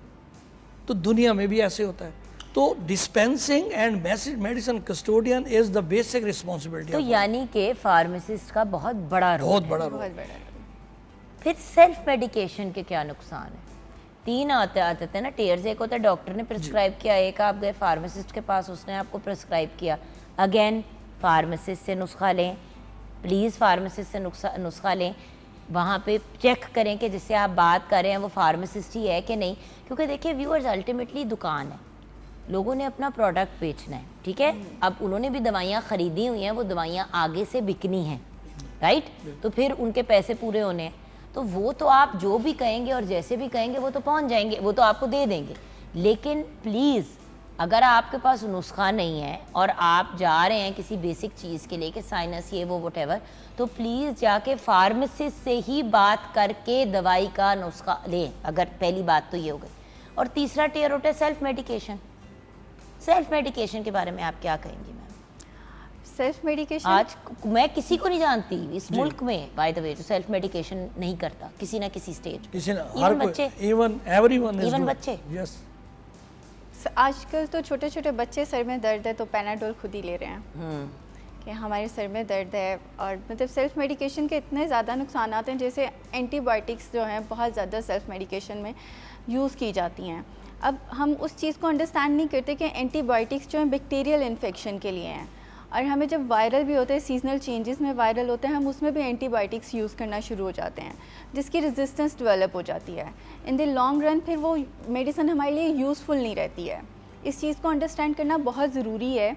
तो दुनिया में भी ऐसे होता है। तो dispensing and medicine custodian is the basic responsibility. तो यानी कि फार्मासिस्ट का बहुत बड़ा रोल, बहुत बड़ा रोल। फिर सेल्फ मेडिकेशन के क्या नुकसान है? 3 आते हैं ना टेयर्स, एक होता है डॉक्टर ने प्रिस्क्राइब किया, एक आप गए फार्मासिस्ट के पास, उसने आपको प्रिस्क्राइब किया। अगेन फार्मासिस्ट से नुस्खा लें, प्लीज़ फार्मासिस्ट से नुस्खा लें। वहाँ पे चेक करें कि जिससे आप बात कर रहे हैं वो फार्मासिस्ट ही है कि नहीं, क्योंकि देखिए व्यूअर्स अल्टीमेटली दुकान है, लोगों ने अपना प्रोडक्ट बेचना है, ठीक है। अब उन्होंने भी दवाइयाँ ख़रीदी हुई हैं, वो दवाइयाँ आगे से बिकनी हैं, राइट, तो फिर उनके पैसे पूरे होने हैं, तो वो तो आप जो भी कहेंगे और जैसे भी कहेंगे वो तो पहुँच जाएंगे, वो तो आपको दे देंगे। लेकिन प्लीज़ अगर आपके पास नुस्खा नहीं है और आप जा रहे हैं किसी बेसिक चीज़ के लिए कि साइनस ये वो वटेवर, तो प्लीज़ जाके फार्मासिस्ट से ही बात करके दवाई का नुस्खा लें। अगर पहली बात तो ये हो गई। और तीसरा टियर होता है सेल्फ मेडिकेशन। सेल्फ मेडिकेशन के बारे में आप क्या कहेंगी मैम? सेल्फ मेडिकेशन आज मैं किसी को नहीं जानती इस मुल्क में बाय द वे जो सेल्फ मेडिकेशन नहीं करता किसी ना किसी स्टेज, किसी ना, इवन बच्चे, इवन एवरीवन, इवन बच्चे। यस, आजकल तो छोटे छोटे बच्चे सर में दर्द है तो पैनाडोल खुद ही ले रहे हैं कि हमारे सर में दर्द है। और मतलब सेल्फ मेडिकेशन के इतने ज़्यादा नुकसान हैं, जैसे एंटीबायोटिक्स जो हैं बहुत ज़्यादा सेल्फ मेडिकेशन में यूज़ की जाती हैं। अब हम उस चीज़ को अंडरस्टैंड नहीं करते कि एंटीबायोटिक्स जो हैं बैक्टीरियल इन्फेक्शन के लिए हैं, और हमें जब वायरल भी होते हैं, सीजनल चेंजेस में वायरल होते हैं, हम उसमें भी एंटीबायोटिक्स यूज़ करना शुरू हो जाते हैं जिसकी रेजिस्टेंस डेवलप हो जाती है। इन द लॉन्ग रन फिर वो मेडिसिन हमारे लिए यूज़फुल नहीं रहती है। इस चीज़ को अंडरस्टैंड करना बहुत ज़रूरी है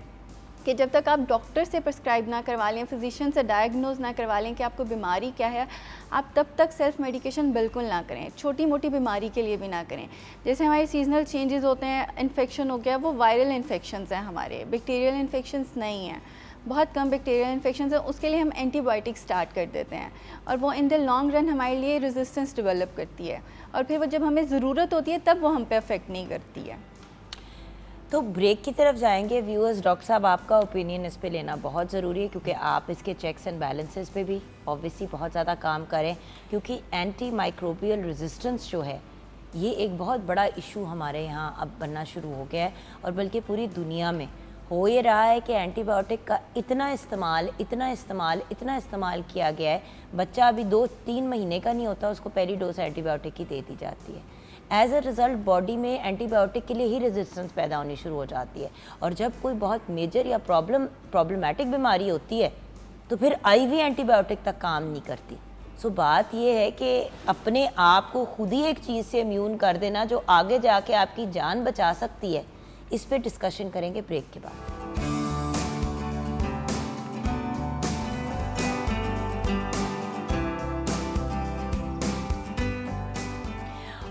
कि जब तक आप डॉक्टर से प्रिस्क्राइब ना करवा लें, फिजिशियन से डायग्नोज ना करवा लें कि आपको बीमारी क्या है, आप तब तक सेल्फ मेडिकेशन बिल्कुल ना करें। छोटी मोटी बीमारी के लिए भी ना करें। जैसे हमारे सीजनल चेंजेस होते हैं, इन्फेक्शन हो गया, वो वायरल इन्फेक्शंस हैं हमारे, बैक्टीरियल इन्फेक्शंस नहीं हैं, बहुत कम बैक्टीरियल इन्फेक्शंस हैं, उसके लिए हम एंटीबायोटिक स्टार्ट कर देते हैं और वो इन द लॉन्ग रन हमारे लिए रेजिस्टेंस डेवलप करती है और फिर वो जब हमें ज़रूरत होती है तब वो हम पे अफेक्ट नहीं करती है। तो ब्रेक की तरफ जाएंगे व्यूअर्स। डॉक्टर साहब आपका ओपिनियन इस पे लेना बहुत ज़रूरी है क्योंकि आप इसके चेक्स एंड बैलेंसेस पे भी ऑब्वियसली बहुत ज़्यादा काम करें, क्योंकि एंटी माइक्रोबियल रेजिस्टेंस जो है ये एक बहुत बड़ा इशू हमारे यहाँ अब बनना शुरू हो गया है और बल्कि पूरी दुनिया में हो ये रहा है कि एंटीबायोटिक का इतना इस्तेमाल किया गया है, बच्चा अभी 2-3 महीने का नहीं होता उसको पहली डोज एंटीबायोटिक की दे दी जाती है। एज अ रिज़ल्ट बॉडी में एंटीबायोटिक के लिए ही रेजिस्टेंस पैदा होनी शुरू हो जाती है और जब कोई बहुत मेजर या प्रॉब्लमेटिक बीमारी होती है तो फिर आईवी एंटीबायोटिक तक काम नहीं करती। सो बात ये है कि अपने आप को खुद ही एक चीज़ से इम्यून कर देना जो आगे जाके आपकी जान बचा सकती है, इस पे डिस्कशन करेंगे ब्रेक के बाद।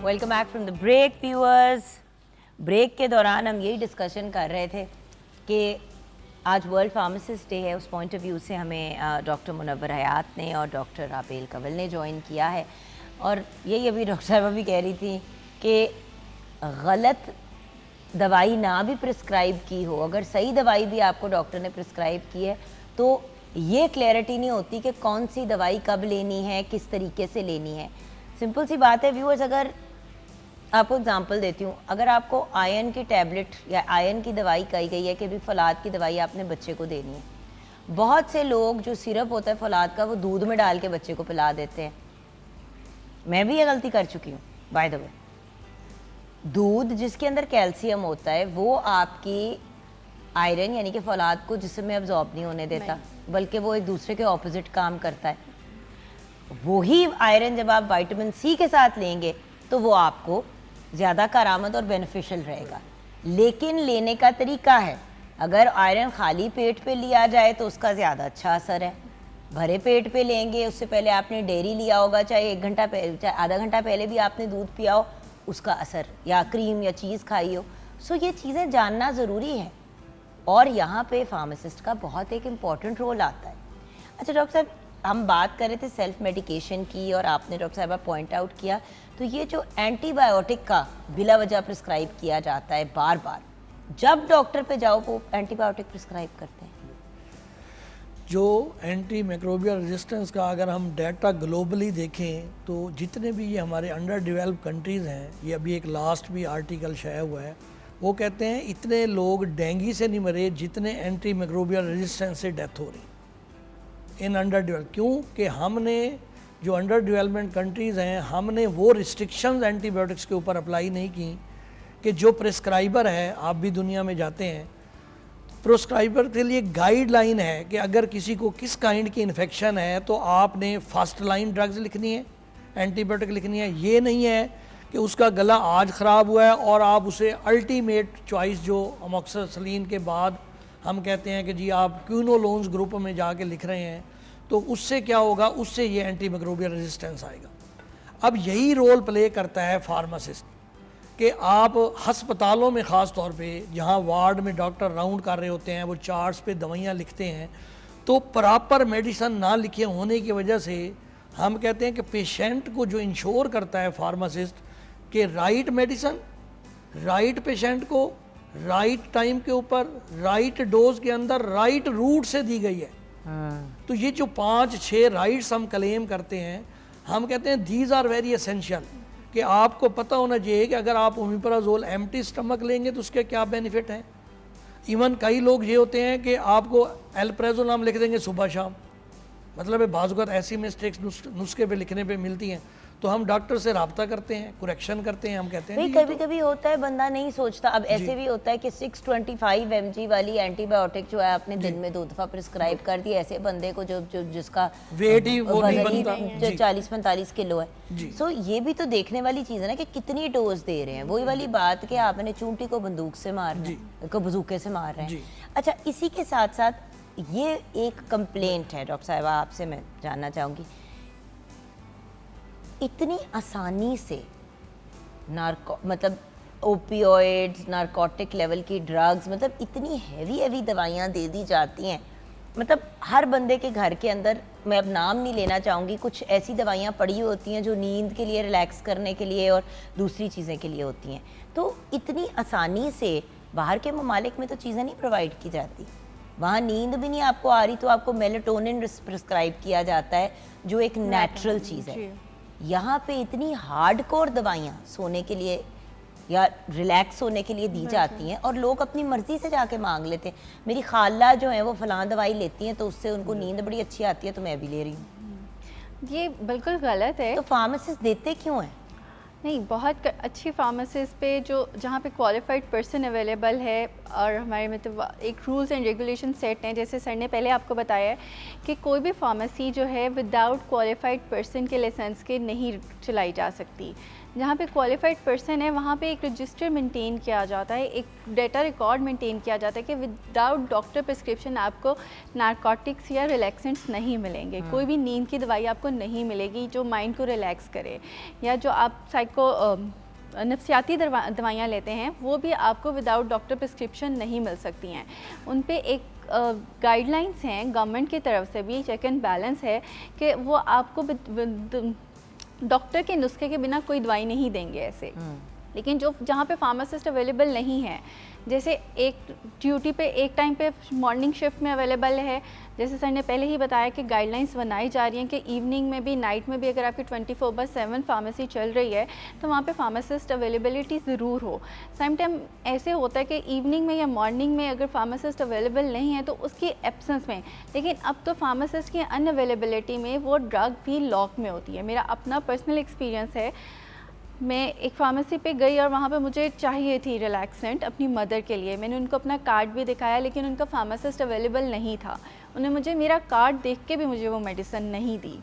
Welcome back from the break viewers. Break के दौरान हम यही डिस्कशन कर रहे थे कि आज वर्ल्ड फार्मासिस्ट डे है, उस पॉइंट ऑफ व्यू से हमें डॉक्टर मुनव्वर हयात ने और डॉक्टर राबेल कंवल ने ज्वाइन किया है और यही अभी डॉक्टर साहबा भी कह रही थी कि गलत दवाई ना भी प्रिस्क्राइब की हो, अगर सही दवाई भी आपको डॉक्टर ने प्रिस्क्राइब की है तो ये क्लैरिटी नहीं होती कि कौन सी दवाई कब लेनी है, किस तरीके से लेनी है। सिंपल सी बात है व्यूअर्स, अगर आपको एग्जांपल देती हूँ, अगर आपको आयरन की टैबलेट या आयरन की दवाई कही गई है कि भी फौलाद की दवाई आपने बच्चे को देनी है, बहुत से लोग जो सिरप होता है फौलाद का वो दूध में डाल के बच्चे को पिला देते हैं। मैं भी ये गलती कर चुकी हूँ बाय द वे। दूध जिसके अंदर कैल्शियम होता है वो आपकी आयरन यानी कि फौलाद को जिस्म में अब्जॉर्ब नहीं होने देता, बल्कि वो एक दूसरे के ऑपोजिट काम करता है। वही आयरन जब आप विटामिन सी के साथ लेंगे तो वो आपको ज़्यादा कारामद और बेनिफिशियल रहेगा, लेकिन लेने का तरीका है। अगर आयरन खाली पेट पे लिया जाए तो उसका ज़्यादा अच्छा असर है, भरे पेट पे लेंगे, उससे पहले आपने डेयरी लिया होगा, चाहे 1 घंटा पहले चाहे आधा घंटा पहले भी आपने दूध पिया हो, उसका असर, या क्रीम या चीज़ खाई हो। सो ये चीज़ें जानना ज़रूरी है और यहाँ पे फार्मासिस्ट का बहुत एक इम्पॉर्टेंट रोल आता है। अच्छा डॉक्टर साहब, हम बात कर रहे थे सेल्फ मेडिकेशन की और आपने डॉक्टर साहब पॉइंट आउट किया, तो ये जो एंटीबायोटिक का बिला वजह प्रिस्क्राइब किया जाता है बार बार, जब डॉक्टर पे जाओ वो एंटीबायोटिक प्रिस्क्राइब करते हैं। जो एंटी माइक्रोबियल रेजिस्टेंस का अगर हम डाटा ग्लोबली देखें तो जितने भी ये हमारे अंडर डेवलप कंट्रीज़ हैं, ये अभी एक लास्ट भी आर्टिकल शाया हुआ है, वो कहते हैं इतने लोग डेंगू से नहीं मरे जितने एंटी माइक्रोबियल रेजिस्टेंस से डेथ हो रही इन अंडर डेवलप। क्यों कि हमने जो अंडर डेवलपमेंट कंट्रीज़ हैं, हमने वो रिस्ट्रिक्शंस एंटीबायोटिक्स के ऊपर अप्लाई नहीं की कि जो प्रिस्क्राइबर है, आप भी दुनिया में जाते हैं प्रोस्क्राइबर के लिए गाइडलाइन है कि अगर किसी को किस काइंड की इन्फेक्शन है तो आपने फर्स्ट लाइन ड्रग्स लिखनी है, एंटीबायोटिक लिखनी है। ये नहीं है कि उसका गला आज ख़राब हुआ है और आप उसे अल्टीमेट चॉइस जो अमोक्सिसिलिन के बाद हम कहते हैं कि जी आप क्यूनोलोन्स ग्रुप में जाके लिख रहे हैं, तो उससे क्या होगा, उससे ये एंटीमाइक्रोबियल रेजिस्टेंस आएगा। अब यही रोल प्ले करता है फार्मासिस्ट कि आप हस्पतालों में ख़ास तौर पे जहाँ वार्ड में डॉक्टर राउंड कर रहे होते हैं, वो चार्ट्स पे दवाइयाँ लिखते हैं, तो प्रॉपर मेडिसन ना लिखे होने की वजह से हम कहते हैं कि पेशेंट को जो इंश्योर करता है फार्मासिस्ट कि राइट मेडिसन राइट पेशेंट को राइट टाइम के ऊपर राइट डोज के अंदर राइट रूट से दी गई है। तो ये जो 5-6 राइट्स हम क्लेम करते हैं, हम कहते हैं दीज आर वेरी एसेंशियल, कि आपको पता होना चाहिए कि अगर आप ओमिप्राजोल एम्प्टी स्टमक लेंगे तो उसके क्या बेनिफिट हैं। इवन कई लोग ये होते हैं कि आपको एल्प्रेजोलाम लिख देंगे सुबह शाम, मतलब है बाज़ ऐसी मिस्टेक्स नुस्खे पे लिखने पे मिलती हैं, तो हम डॉक्टर से रब्ता करते हैं, करेक्शन करते हैं, हम कहते हैं भाई कभी कभी होता है बंदा नहीं सोचता। अब ऐसे भी होता है कि 625 mg वाली एंटीबायोटिक जो है आपने दिन में 2 दफ़ा प्रिस्क्राइब कर दी ऐसे बंदे को जो जिसका वेट ही वो नहीं वजन बनता, ही जो 40-45 किलो है। सो ये भी तो देखने वाली चीज़ है ना कि कितनी डोज दे रहे हैं। वही वाली बात कि आपने चूंटी को बंदूक से मारना है, को बंदूके से मार रहे हैं। अच्छा, इसी के साथ साथ ये एक कंप्लेंट है डॉक्टर साहिबा, आपसे मैं जानना चाहूँगी, इतनी आसानी से मतलब ओपियोइड्स, नारकोटिक लेवल की ड्रग्स, मतलब इतनी हैवी दवाइयाँ दे दी जाती हैं, मतलब हर बंदे के घर के अंदर, मैं अब नाम नहीं लेना चाहूँगी, कुछ ऐसी दवाइयाँ पड़ी होती हैं जो नींद के लिए, रिलैक्स करने के लिए और दूसरी चीज़ें के लिए होती हैं। तो इतनी आसानी से बाहर के ममालिक में तो चीज़ें नहीं प्रोवाइड की जाती। वहाँ नींद भी नहीं आपको आ रही तो आपको मेलाटोनिन प्रिस्क्राइब किया जाता है जो एक नेचुरल चीज़ है। यहाँ पे इतनी हार्डकोर दवाइयाँ सोने के लिए या रिलैक्स होने के लिए दी जाती हैं और लोग अपनी मर्जी से जाके मांग लेते हैं। मेरी खाला जो है वो फलां दवाई लेती हैं तो उससे उनको नींद बड़ी अच्छी आती है तो मैं भी ले रही हूँ। ये बिल्कुल गलत है। तो फार्मासिस्ट देते क्यों हैं? नहीं, बहुत अच्छी फार्मासिस्ट पे जहाँ पे क्वालिफाइड पर्सन अवेलेबल है और हमारे मतलब एक रूल्स एंड रेगुलेशन सेट हैं। जैसे सर ने पहले आपको बताया है कि कोई भी फार्मेसी जो है विदाउट क्वालिफाइड पर्सन के लाइसेंस के नहीं चलाई जा सकती। जहाँ पे क्वालिफाइड पर्सन है वहाँ पे एक रजिस्टर मेंटेन किया जाता है, एक डेटा रिकॉर्ड मेंटेन किया जाता है कि विदाउट डॉक्टर प्रिस्क्रिप्शन आपको नारकोटिक्स या रिलैक्सेंट्स नहीं मिलेंगे। कोई भी नींद की दवाई आपको नहीं मिलेगी जो माइंड को रिलैक्स करे, या जो आप नफ्सियाती दवाइयाँ लेते हैं वो भी आपको विदाउट डॉक्टर प्रिस्क्रिप्शन नहीं मिल सकती हैं। उन पे एक गाइडलाइंस हैं गवर्नमेंट की तरफ से भी, चेक एंड बैलेंस है कि वो आपको डॉक्टर के नुस्खे के बिना कोई दवाई नहीं देंगे ऐसे। लेकिन जहाँ पे फार्मासिस्ट अवेलेबल नहीं है, जैसे एक ड्यूटी पे एक टाइम पे मॉर्निंग शिफ्ट में अवेलेबल है, जैसे सर ने पहले ही बताया कि गाइडलाइंस बनाई जा रही हैं कि इवनिंग में भी, नाइट में भी अगर आपकी 24/7 फार्मेसी चल रही है तो वहाँ पे फार्मासिस्ट अवेलेबिलिटी ज़रूर हो। सेम टाइम ऐसे होता है कि इवनिंग में या मॉर्निंग में अगर फार्मासिस्ट अवेलेबल नहीं है तो उसकी एब्सेंस में, लेकिन अब तो फार्मासिस्ट की अनअवेलेबिलिटी में वो ड्रग भी लॉक में होती है। मेरा अपना पर्सनल एक्सपीरियंस है, मैं एक फार्मेसी पे गई और वहाँ पे मुझे चाहिए थी रिलैक्सेंट अपनी मदर के लिए। मैंने उनको अपना कार्ड भी दिखाया लेकिन उनका फार्मासिस्ट अवेलेबल नहीं था। उन्हें मुझे मेरा कार्ड देख के भी मुझे वो मेडिसिन नहीं दी।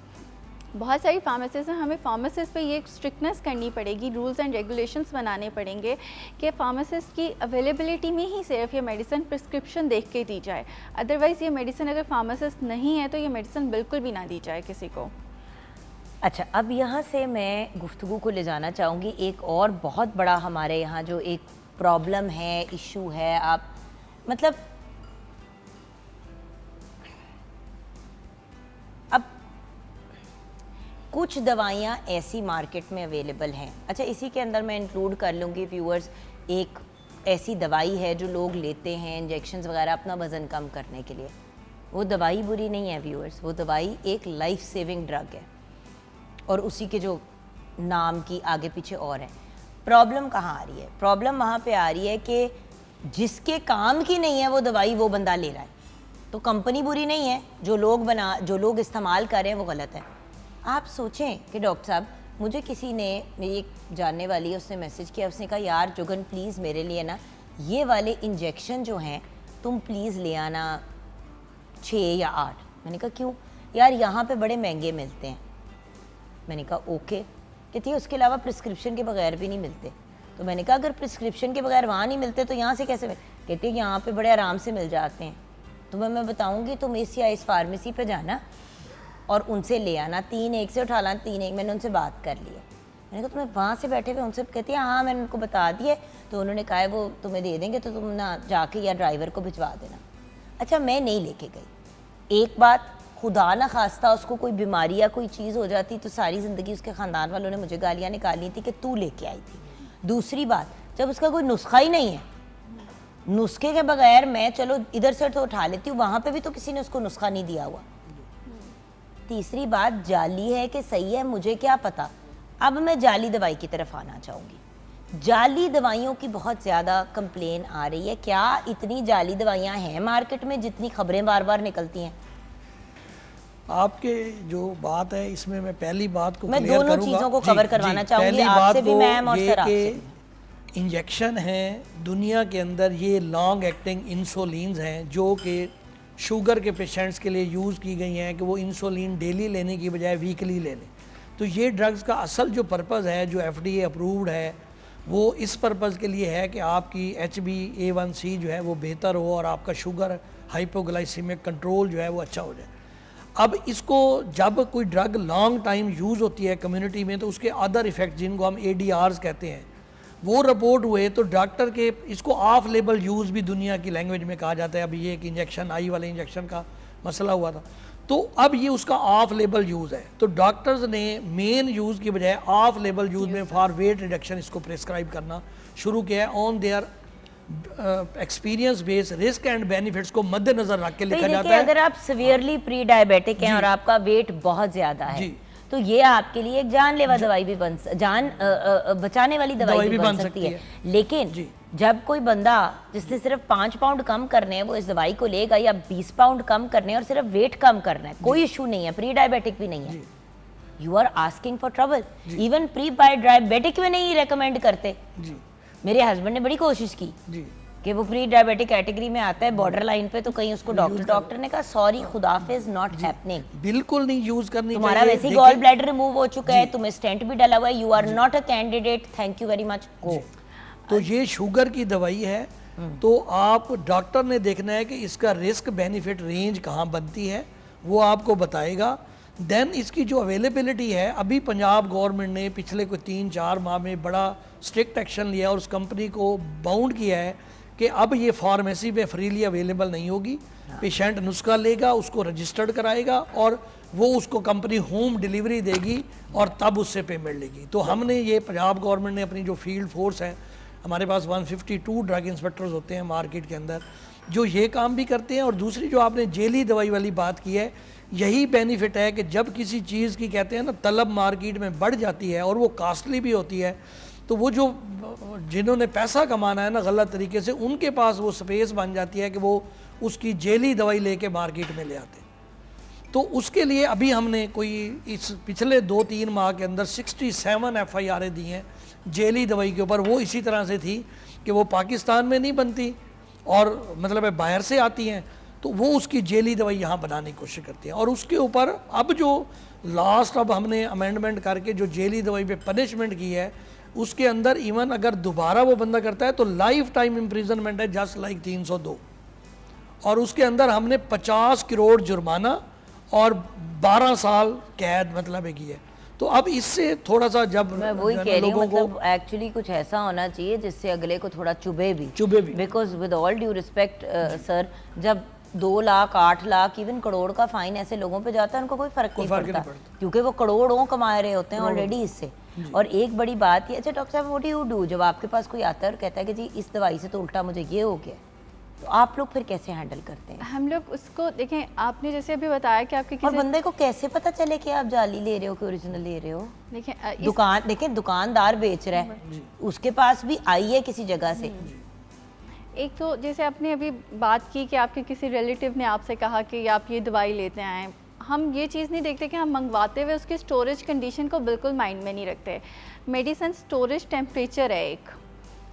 बहुत सारी फार्मेसीज हैं, हमें फार्मासिस्ट पे ये स्ट्रिक्टनेस करनी पड़ेगी, रूल्स एंड रेगुलेशंस बनाने पड़ेंगे कि फार्मासिस्ट की अवेलेबिलिटी में ही सिर्फ ये मेडिसिन प्रिस्क्रिप्शन देख के दी जाए। अदरवाइज़ ये मेडिसिन अगर फार्मासिस्ट नहीं है तो ये मेडिसिन बिल्कुल भी ना दी जाए किसी को। अच्छा, अब यहाँ से मैं गुफ्तगू को ले जाना चाहूँगी एक और बहुत बड़ा हमारे यहाँ जो एक प्रॉब्लम है, इशू है। आप मतलब अब कुछ दवाइयाँ ऐसी मार्केट में अवेलेबल हैं। अच्छा, इसी के अंदर मैं इंक्लूड कर लूँगी व्यूअर्स, एक ऐसी दवाई है जो लोग लेते हैं इंजेक्शंस वगैरह अपना वज़न कम करने के लिए। वो दवाई बुरी नहीं है व्यूअर्स, वो दवाई एक लाइफ सेविंग ड्रग है और उसी के जो नाम की आगे पीछे और है। प्रॉब्लम कहाँ आ रही है? प्रॉब्लम वहाँ पे आ रही है कि जिसके काम की नहीं है वो दवाई वो बंदा ले रहा है। तो कंपनी बुरी नहीं है, जो लोग इस्तेमाल कर रहे हैं वो गलत है। आप सोचें कि डॉक्टर साहब, मुझे किसी ने, मेरी एक जानने वाली है, उसने मैसेज किया, उसने कहा यार जुगन प्लीज़ मेरे लिए ना ये वाले इंजेक्शन जो हैं तुम प्लीज़ ले आना 6 या 8। मैंने कहा क्यों? यार यहाँ पे बड़े महंगे मिलते हैं। मैंने कहा ओके। कहती है उसके अलावा प्रिस्क्रिप्शन के बगैर भी नहीं मिलते। तो मैंने कहा अगर प्रिस्क्रिप्शन के बगैर वहाँ नहीं मिलते तो यहाँ से कैसे मिल? कहती है यहाँ पे बड़े आराम से मिल जाते हैं। तो मैं बताऊँगी तुम इस या इस फार्मेसी पे जाना और उनसे ले आना, 3 एक से उठा लाना, 3 एक। मैंने उनसे बात कर ली है। मैंने कहा तुम्हें वहाँ से बैठे हुए उनसे? कहती है हाँ मैंने उनको बता दिए, तो उन्होंने कहा है वो तुम्हें दे देंगे, तो तुम ना जाके या ड्राइवर को भिजवा देना। अच्छा मैं नहीं लेके गई। एक बात, खुदा ना खास्ता उसको कोई बीमारी या कोई चीज़ हो जाती तो सारी ज़िंदगी उसके ख़ानदान वालों ने मुझे गालियाँ निकाली थी कि तू लेके आई थी। दूसरी बात, जब उसका कोई नुस्खा ही नहीं है, नुस्खे के बगैर मैं चलो इधर से तो उठा लेती हूँ, वहाँ पे भी तो किसी ने उसको नुस्खा नहीं दिया हुआ। तीसरी बात, जाली है कि सही है मुझे क्या पता। अब मैं जाली दवाई की तरफ आना चाहूँगी। जाली दवाइयों की बहुत ज़्यादा कंप्लेन आ रही है। क्या इतनी जाली दवाइयाँ हैं मार्केट में जितनी खबरें बार बार निकलती हैं? आपके जो बात है इसमें मैं पहली बात को मैं क्लियर दोनों करूंगा। चीज़ों को कवर करवाना चाहूँगी, पहली आपसे बात भी मैम और सर आपसे कि इंजेक्शन हैं दुनिया के अंदर, ये लॉन्ग एक्टिंग इंसुलिन्स हैं जो कि शुगर के पेशेंट्स के लिए यूज़ की गई हैं कि वो इंसुलिन डेली लेने की बजाय वीकली ले लें। तो ये ड्रग्स का असल जो पर्पज़ है, जो FDA अप्रूव्ड है, वो इस पर्पज़ के लिए है कि आपकी HbA1c जो है वो बेहतर हो और आपका शुगर हाइपोग्लाइसीमिक कंट्रोल जो है वो अच्छा हो जाए। अब इसको जब कोई ड्रग लॉन्ग टाइम यूज़ होती है कम्युनिटी में तो उसके अदर इफ़ेक्ट जिनको हम ADRs कहते हैं वो रिपोर्ट हुए, तो डॉक्टर के इसको ऑफ लेबल यूज़ भी दुनिया की लैंग्वेज में कहा जाता है। अभी ये एक इंजेक्शन आई वाले इंजेक्शन का मसला हुआ था, तो अब ये उसका ऑफ लेबल यूज़ है। तो डॉक्टर्स ने मेन यूज़ की बजाय ऑफ लेबल यूज़ में फॉर वेट रिडक्शन इसको प्रेस्क्राइब करना शुरू किया है। On their experience base risk and benefits को मद्देनजर रख के लिखा जाता है। अगर आप सीवियरली प्री डायबिटिक हैं और आपका वेट बहुत ज्यादा है तो ये आपके लिए एक जानलेवा दवाई भी बचाने वाली दवाई भी बन सकती है। लेकिन जब कोई बंदा जिसने सिर्फ 5 पाउंड कम करने हैं वो इस दवाई को लेगा, या 20 पाउंड कम करने हैं और सिर्फ वेट कम करना है, कोई इशू नहीं है, प्री डायबिटिक भी नहीं है, you are asking for trouble. Even pre diabetic में नहीं रेकमेंड करते। मेरे हस्बैंड ने बड़ी कोशिश की कि वो प्री डायबिटिक कैटेगरी में आता है, बॉर्डर लाइन पे, तो कहीं उसको डॉक्टर ने कहा सॉरी खुदाफिज नॉट हैपनिंग, बिल्कुल नहीं यूज करनी। तुम्हारा वैसे ही गॉल ब्लैडर रिमूव हो चुका है, तुम्हें स्टेंट भी डला हुआ है, you are not a candidate, thank you very much, go. तो ये शुगर की दवाई है, तो आप डॉक्टर ने देखना है कि इसका रिस्क बेनिफिट रेंज कहाँ बनती है, वो आपको बताएगा। देन इसकी जो अवेलेबिलिटी है, अभी पंजाब गवर्नमेंट ने पिछले कोई 3-4 माह में बड़ा स्ट्रिक्ट एक्शन लिया और उस कंपनी को बाउंड किया है कि अब ये फार्मेसी में फ्रीली अवेलेबल नहीं होगी। पेशेंट नुस्खा लेगा, उसको रजिस्टर्ड कराएगा और वो उसको कंपनी होम डिलीवरी देगी और तब उससे पेमेंट लेगी। तो हमने ये पंजाब गवर्नमेंट ने अपनी जो फील्ड फोर्स है, हमारे पास 152 ड्रग इंस्पेक्टर्स होते हैं मार्केट के अंदर जो ये काम भी करते हैं। और दूसरी जो आपने जेली दवाई वाली बात की है, यही बेनिफिट है कि जब किसी चीज़ की कहते हैं ना तलब मार्केट में बढ़ जाती है और वो कॉस्टली भी होती है, तो वो जो जिन्होंने पैसा कमाना है ना गलत तरीके से, उनके पास वो स्पेस बन जाती है कि वो उसकी जेली दवाई लेके मार्केट में ले आते हैं। तो उसके लिए अभी हमने कोई इस पिछले 2-3 माह के अंदर 67 FIR दी हैं जेली दवाई के ऊपर। वो इसी तरह से थी कि वो पाकिस्तान में नहीं बनती और मतलब बाहर से आती हैं, तो वो उसकी जेली दवाई यहाँ बनाने की कोशिश करती हैं। और उसके ऊपर अब जो लास्ट अब हमने अमेंडमेंट करके जो जेली दवाई पे पनिशमेंट की है, उसके अंदर इवन अगर दोबारा वो बंदा करता है तो लाइफ टाइम इम्प्रिजनमेंट है, जस्ट लाइक 302। और उसके अंदर हमने 50 करोड़ जुर्माना और 12 साल कैद मतलब है की है। तो अब इससे थोड़ा सा जब मैं वही कह रही हूँ, मतलब एक्चुअली कुछ ऐसा होना चाहिए जिससे अगले को थोड़ा चुभे भी। Because with all due respect sir, जब 2 लाख 8 लाख इवन करोड़ का फाइन ऐसे लोगों पे जाता है, उनको कोई फर्क नहीं पड़ता क्योंकि वो करोड़ों कमा रहे होते हैं ऑलरेडी इससे। और एक बड़ी बात ये, अच्छा डॉक्टर साहब व्हाट डू यू डू, जब आपके पास कोई आता है और कहता है कि जी इस दवाई से तो उल्टा मुझे ये हो गया, तो आप लोग फिर कैसे हैंडल करते हैं? हम लोग उसको देखें, आपने जैसे अभी बताया कि आपके और बंदे को कैसे पता चले कि आप जाली ले रहे हो कि ओरिजिनल ले रहे हो? देखें दुकानदार बेच रहा है, उसके पास भी आई है किसी जगह से। एक तो जैसे आपने अभी बात की कि आपके किसी रिलेटिव ने आपसे कहा कि आप ये दवाई लेते आएँ, हम ये चीज़ नहीं देखते कि हम मंगवाते हुए उसकी स्टोरेज कंडीशन को बिल्कुल माइंड में नहीं रखते। मेडिसिन स्टोरेज टेम्परेचर है एक,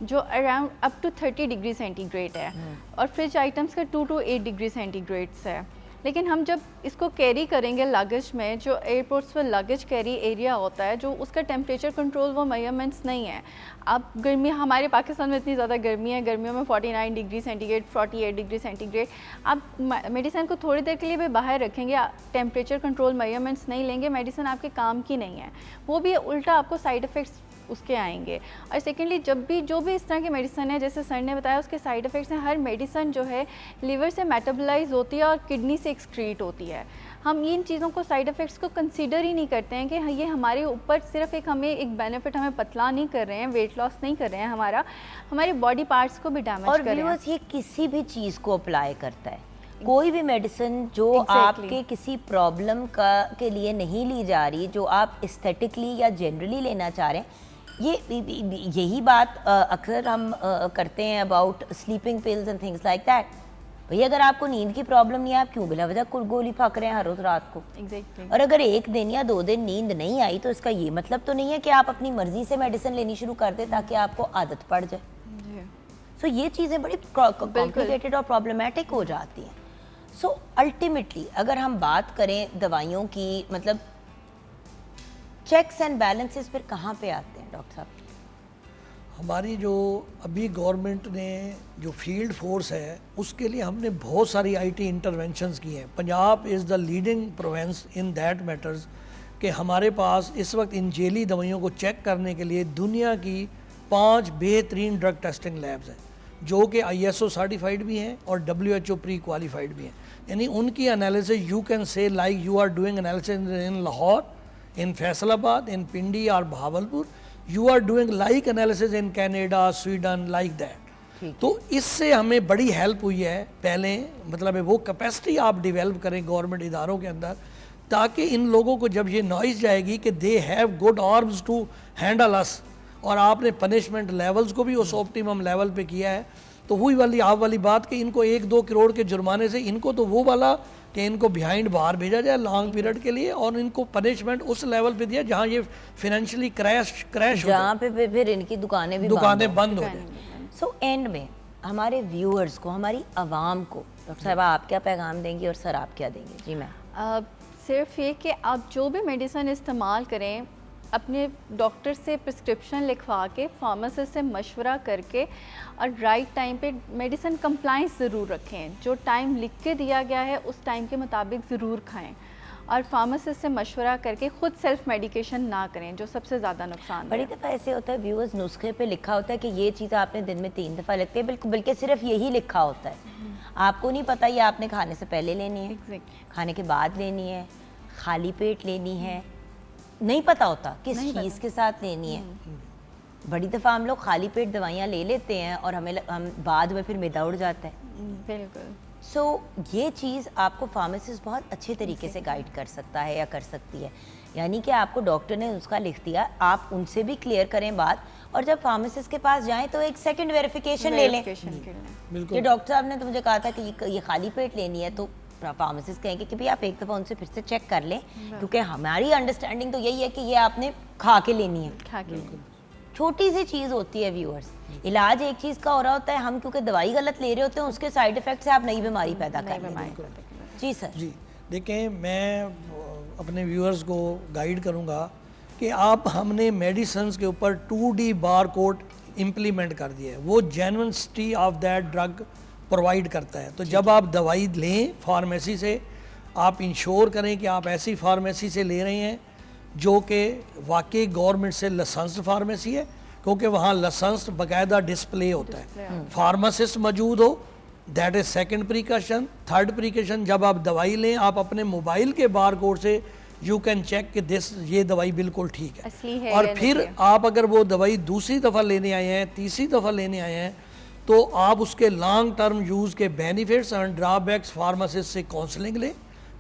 जो around up to 30 degree centigrade है, और फ्रिज आइटम्स का 2 to 8 डिग्री सेंटीग्रेड्स है। लेकिन हम जब इसको कैरी करेंगे लगेज में, जो एयरपोर्ट्स पर लगेज कैरी एरिया होता है, जो उसका टेम्परेचर कंट्रोल वो मेजरमेंट्स नहीं है। अब गर्मी, हमारे पाकिस्तान में इतनी ज़्यादा गर्मी है, गर्मियों में 49 डिग्री सेंटीग्रेड, 48 डिग्री सेंटीग्रेड, आप मेडिसिन को थोड़ी देर के लिए भी बाहर रखेंगे, टेम्परेचर कंट्रोल मेजरमेंट्स नहीं लेंगे, मेडिसिन आपके काम की नहीं है, वो भी उल्टा आपको साइड इफ़ेक्ट्स उसके आएंगे। और सेकेंडली जो भी इस तरह की मेडिसिन है, जैसे सर ने बताया, उसके साइड इफ़ेक्ट्स हैं। हर मेडिसिन जो है लीवर से मेटाबोलाइज होती है और किडनी से एक्सक्रीट होती है। हम इन चीज़ों को, साइड इफ़ेक्ट्स को कंसीडर ही नहीं करते हैं कि ये हमारे ऊपर सिर्फ हमें एक बेनिफिट, हमें पतला नहीं कर रहे हैं, वेट लॉस नहीं कर रहे हैं, हमारे बॉडी पार्ट्स को भी डैमेज कर रहे हैं। ये किसी भी चीज़ को अप्लाई करता है, कोई भी मेडिसिन जो आपके किसी प्रॉब्लम के लिए नहीं ली जा रही, जो आप एस्थेटिकली या जनरली लेना चाह रहे हैं, यही बात अक्सर हम करते हैं about sleeping pills and things like that. भैया अगर आपको नींद की प्रॉब्लम नहीं है, आप क्यों बिला वजह गोली फाक रहे हैं हर रोज रात को? Exactly. और अगर 1 दिन या 2 दिन नींद नहीं आई तो इसका ये मतलब तो नहीं है कि आप अपनी मर्जी से मेडिसिन लेनी शुरू कर दें ताकि आपको आदत पड़ जाए। सो ये चीज़ें बड़ी कॉम्प्लिकेटेड और प्रॉब्लमेटिक हो जाती हैं। सो अल्टीमेटली अगर हम बात करें दवाइयों की, मतलब चेक्स एंड बैलेंसेस फिर कहाँ पे आते हैं डॉक्टर साहब? हमारी जो अभी गवर्नमेंट ने जो फील्ड फोर्स है, उसके लिए हमने बहुत सारी आईटी इंटरवेंशंस की हैं। Punjab is the leading province in that matters कि हमारे पास इस वक्त इन जेली दवाइयों को चेक करने के लिए दुनिया की 5 बेहतरीन ड्रग टेस्टिंग लैब्स हैं, जो कि ISO सर्टिफाइड भी हैं और WHO प्री क्वालिफाइड भी हैं। यानी उनकी analysis you can say like you are doing analysis in Lahore, in Faisalabad, in Pindi और Bahawalpur, you are doing like analysis in Canada, Sweden, like that. तो इससे हमें बड़ी हेल्प हुई है। पहले मतलब वो कैपेसिटी आप डिवेल्प करें गवर्नमेंट इदारों के अंदर, ताकि इन लोगों को जब ये नॉइज़ जाएगी कि they have good arms to handle us, और आपने पनिशमेंट लेवल्स को भी उस ऑप्टिमम लेवल पे किया है, तो वही वाली आप वाली बात कि इनको 1-2 करोड़ के जुर्माने से इनको तो वो वाला कि इनको बिहाइंड बाहर भेजा जाए लॉन्ग पीरियड के लिए, और इनको पनिशमेंट उस लेवल पे दिया जहाँ ये फाइनेंशियली क्रैश जहाँ पे फिर इनकी दुकानें बंद हो जाए। सो एंड में हमारे व्यूअर्स को, हमारी आवाम को डॉक्टर साहब आप क्या पैगाम देंगी और सर आप क्या देंगे? जी मैम। सिर्फ ये कि आप जो भी मेडिसिन इस्तेमाल करें, अपने डॉक्टर से प्रिस्क्रिप्शन लिखवा के, फार्मासिस्ट से मशवरा करके, और राइट टाइम पे मेडिसिन कंप्लाइंस ज़रूर रखें। जो टाइम लिख के दिया गया है उस टाइम के मुताबिक ज़रूर खाएं, और फार्मासिस्ट से मशवरा करके ख़ुद सेल्फ मेडिकेशन ना करें, जो सबसे ज़्यादा नुकसान। बड़ी दफ़ा ऐसे होता है व्यूअर्स, नुस्खे पे लिखा होता है कि ये चीज़ आपने दिन में 3 दफ़ा लगती है, बल्कि सिर्फ यही लिखा होता है, आपको नहीं पता ये आपने खाने से पहले लेनी है, खाने के बाद लेनी है, खाली पेट लेनी है, नहीं पता होता किस चीज़ के साथ लेनी है। बड़ी दफ़ा हम लोग खाली पेट दवाइयाँ ले लेते हैं और हम बाद में फिर मैदा उड़ जाता है। बिल्कुल। सो ये चीज़ आपको फार्मासिस्ट बहुत अच्छे तरीके से गाइड कर सकता है या कर सकती है। यानी कि आपको डॉक्टर ने उसका लिख दिया, आप उनसे भी क्लियर करें बात, और जब फार्मासिस्ट के पास जाएं तो एक सेकंड वेरिफिकेशन ले लें कि डॉक्टर साहब ने तो मुझे कहा था कि ये खाली पेट लेनी है, तो फार्मासिस्ट कहेंगे कि भाई आप एक दफ़ा उनसे फिर से चेक कर लें, क्योंकि हमारी अंडरस्टैंडिंग तो यही है कि ये आपने खा के लेनी है। छोटी सी चीज़ होती है व्यूअर्स, इलाज एक चीज़ का हो रहा होता है, हम क्योंकि दवाई गलत ले रहे होते हैं, उसके साइड इफेक्ट से आप नई बीमारी पैदा कर रहे हैं। जी सर। जी देखें, मैं अपने व्यूअर्स को गाइड करूंगा कि आप, हमने मेडिसिन के ऊपर 2D बार कोड इम्प्लीमेंट कर दिया है, वो genuinity of that drug provide करता है। तो जब आप दवाई लें फार्मेसी से, आप इंश्योर करें कि आप ऐसी फार्मेसी से ले रहे हैं जो कि वाकई गवर्नमेंट से लाइसेंस्ड फार्मेसी है, क्योंकि वहाँ लाइसेंस्ड बाकायदा डिस्प्ले होता है, फार्मासिस्ट मौजूद हो, that is second precaution. Third precaution, जब आप दवाई लें, आप अपने मोबाइल के बार कोड से यू कैन चेक कि ये दवाई बिल्कुल ठीक है। और फिर आप अगर वो दवाई दूसरी दफ़ा लेने आए हैं, तीसरी दफ़ा लेने आए हैं, तो आप उसके लॉन्ग टर्म यूज़ के बेनिफिट्स एंड ड्रॉबैक्स फार्मासिस्ट से काउंसलिंग लें।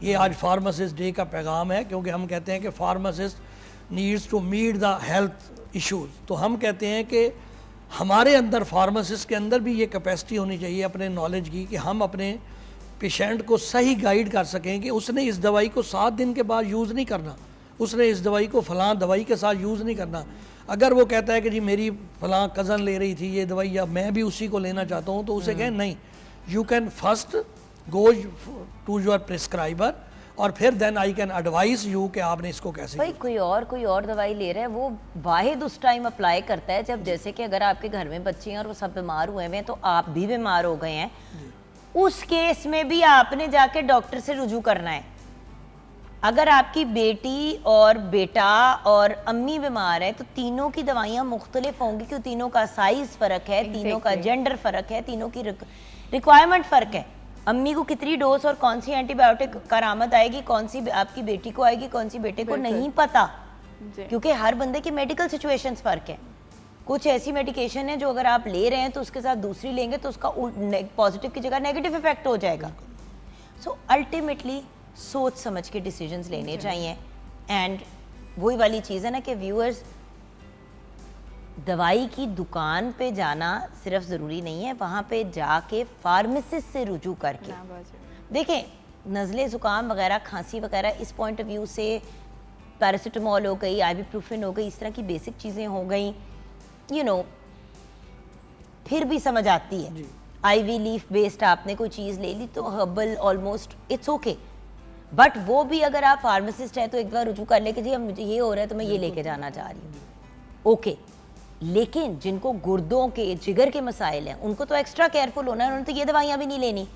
ये आज फार्मासिस्ट डे का पैगाम है, क्योंकि हम कहते हैं कि pharmacist needs to meet the health issues. तो हम कहते हैं कि हमारे अंदर, फार्मासिस्ट के अंदर भी ये कैपेसिटी होनी चाहिए अपने नॉलेज की, कि हम अपने पेशेंट को सही गाइड कर सकें कि उसने इस दवाई को 7 दिन के बाद यूज़ नहीं करना, उसने इस दवाई को फलां दवाई के साथ यूज़ नहीं करना। अगर वो कहता है कि जी मेरी फलां कज़न ले रही थी ये दवाई या मैं भी उसी को लेना चाहता हूँ, तो उसे कहें नहीं, you can first go to your prescriber और फिर then I can advice you कि आपने इसको कैसे भाई कोई और दवाई ले रहा है, वो वाहिद उस टाइम अप्लाई करता है जब, जैसे कि अगर आपके घर में बच्चे हैं और वो सब बीमार हुए हैं तो आप भी बीमार हो गए हैं, उस केस में भी आपने जाके डॉक्टर से रुजू करना है। अगर आपकी बेटी और बेटा और अम्मी बीमार है तो तीनों की दवाइयाँ मुख्तलिफ होंगी, क्योंकि तीनों का साइज फ़र्क है, तीनों का जेंडर फ़र्क है, तीनों की रिक्वायरमेंट फ़र्क है। अम्मी को कितनी डोज और कौन सी एंटीबायोटिक करामत आएगी, कौन सी आपकी बेटी को आएगी, कौन सी बेटे को नहीं पता, क्योंकि हर बंदे की मेडिकल सिचुएशंस फ़र्क है। कुछ ऐसी मेडिकेशन है जो अगर आप ले रहे हैं तो उसके साथ दूसरी लेंगे तो उसका पॉजिटिव की जगह नेगेटिव इफेक्ट हो जाएगा। सो अल्टीमेटली सोच समझ के डिसीजंस लेने चाहिए। एंड वही वाली चीज़ है ना कि व्यूअर्स, दवाई की दुकान पे जाना सिर्फ ज़रूरी नहीं है, वहाँ पे जाके फार्मासिस्ट से रुजू करके देखें। नज़ले ज़ुकाम वगैरह, खांसी वगैरह, इस पॉइंट ऑफ व्यू से पैरासीटामोल हो गई, आइबुप्रोफेन हो गई, इस तरह की बेसिक चीज़ें हो गई, यू नो, फिर भी समझ आती है। आईवी लीफ बेस्ड आपने कोई चीज़ ले ली तो herbal almost it's okay, but वो भी अगर आप फार्मासिस्ट हैं तो एक बार रुजू कर ले कि जी अब मुझे ये हो रहा है तो मैं ये लेके जाना चाह रही हूँ, ओके। लेकिन जिनको गुर्दों के, जिगर के मसाइल हैं, उनको तो एक्स्ट्रा केयरफुल होना है, उन्होंने तो ये दवाइयाँ भी नहीं लेनी,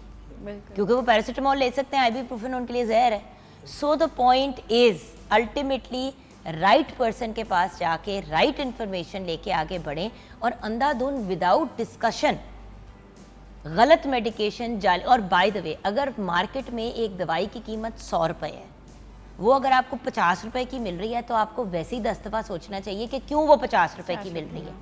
क्योंकि वो पैरासीटामोल ले सकते हैं, आइबुप्रोफेन उनके लिए जहर है। So the point is ultimately right person के पास जाके राइट इन्फॉर्मेशन लेके आगे बढ़ें, और अंधाधुंध विदाउट डिस्कशन गलत मेडिकेशन जाल। और बाय द वे, अगर मार्केट में एक दवाई की कीमत 100 रुपये है, वो अगर आपको 50 रुपए की मिल रही है तो आपको वैसे ही 10 दफ़ा सोचना चाहिए कि क्यों वो 50 रुपए की मिल रही है।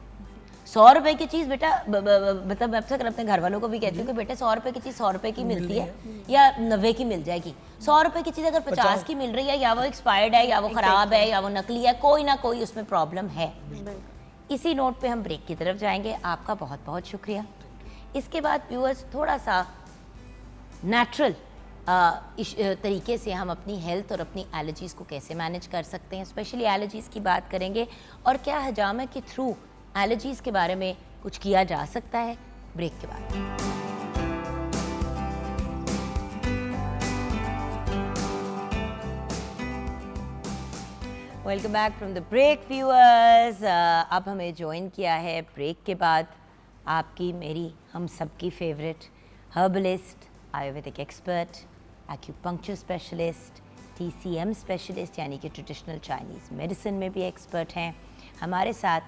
100 रुपए की चीज़ बेटा, मतलब मैं अक्सर अपने घर वालों को भी कहती हूँ कि बेटे 100 रुपए की चीज़ 100 रुपए की मिलती है या 90 की मिल जाएगी। 100 रुपए की चीज़ अगर 50 की मिल रही है, या वो एक्सपायर्ड है, या वो ख़राब है, या वो नकली है, कोई ना कोई उसमें प्रॉब्लम है। इसी नोट पे हम ब्रेक की तरफ जाएंगे। आपका बहुत बहुत शुक्रिया। इसके बाद व्यूअर्स थोड़ा सा नेचुरल तरीके से हम अपनी हेल्थ और अपनी एलर्जीज़ को कैसे मैनेज कर सकते हैं, स्पेशली एलर्जीज़ की बात करेंगे, और क्या हजामे के थ्रू एलर्जीज़ के बारे में कुछ किया जा सकता है, ब्रेक के बाद। Welcome back from the break viewers. अब हमें ज्वाइन किया है ब्रेक के बाद आपकी, मेरी, हम सबकी favourite herbalist, Ayurvedic expert, acupuncture specialist, TCM specialist यानी कि ट्रेडिशनल चाइनीज़ मेडिसिन में भी एक्सपर्ट हैं। हमारे साथ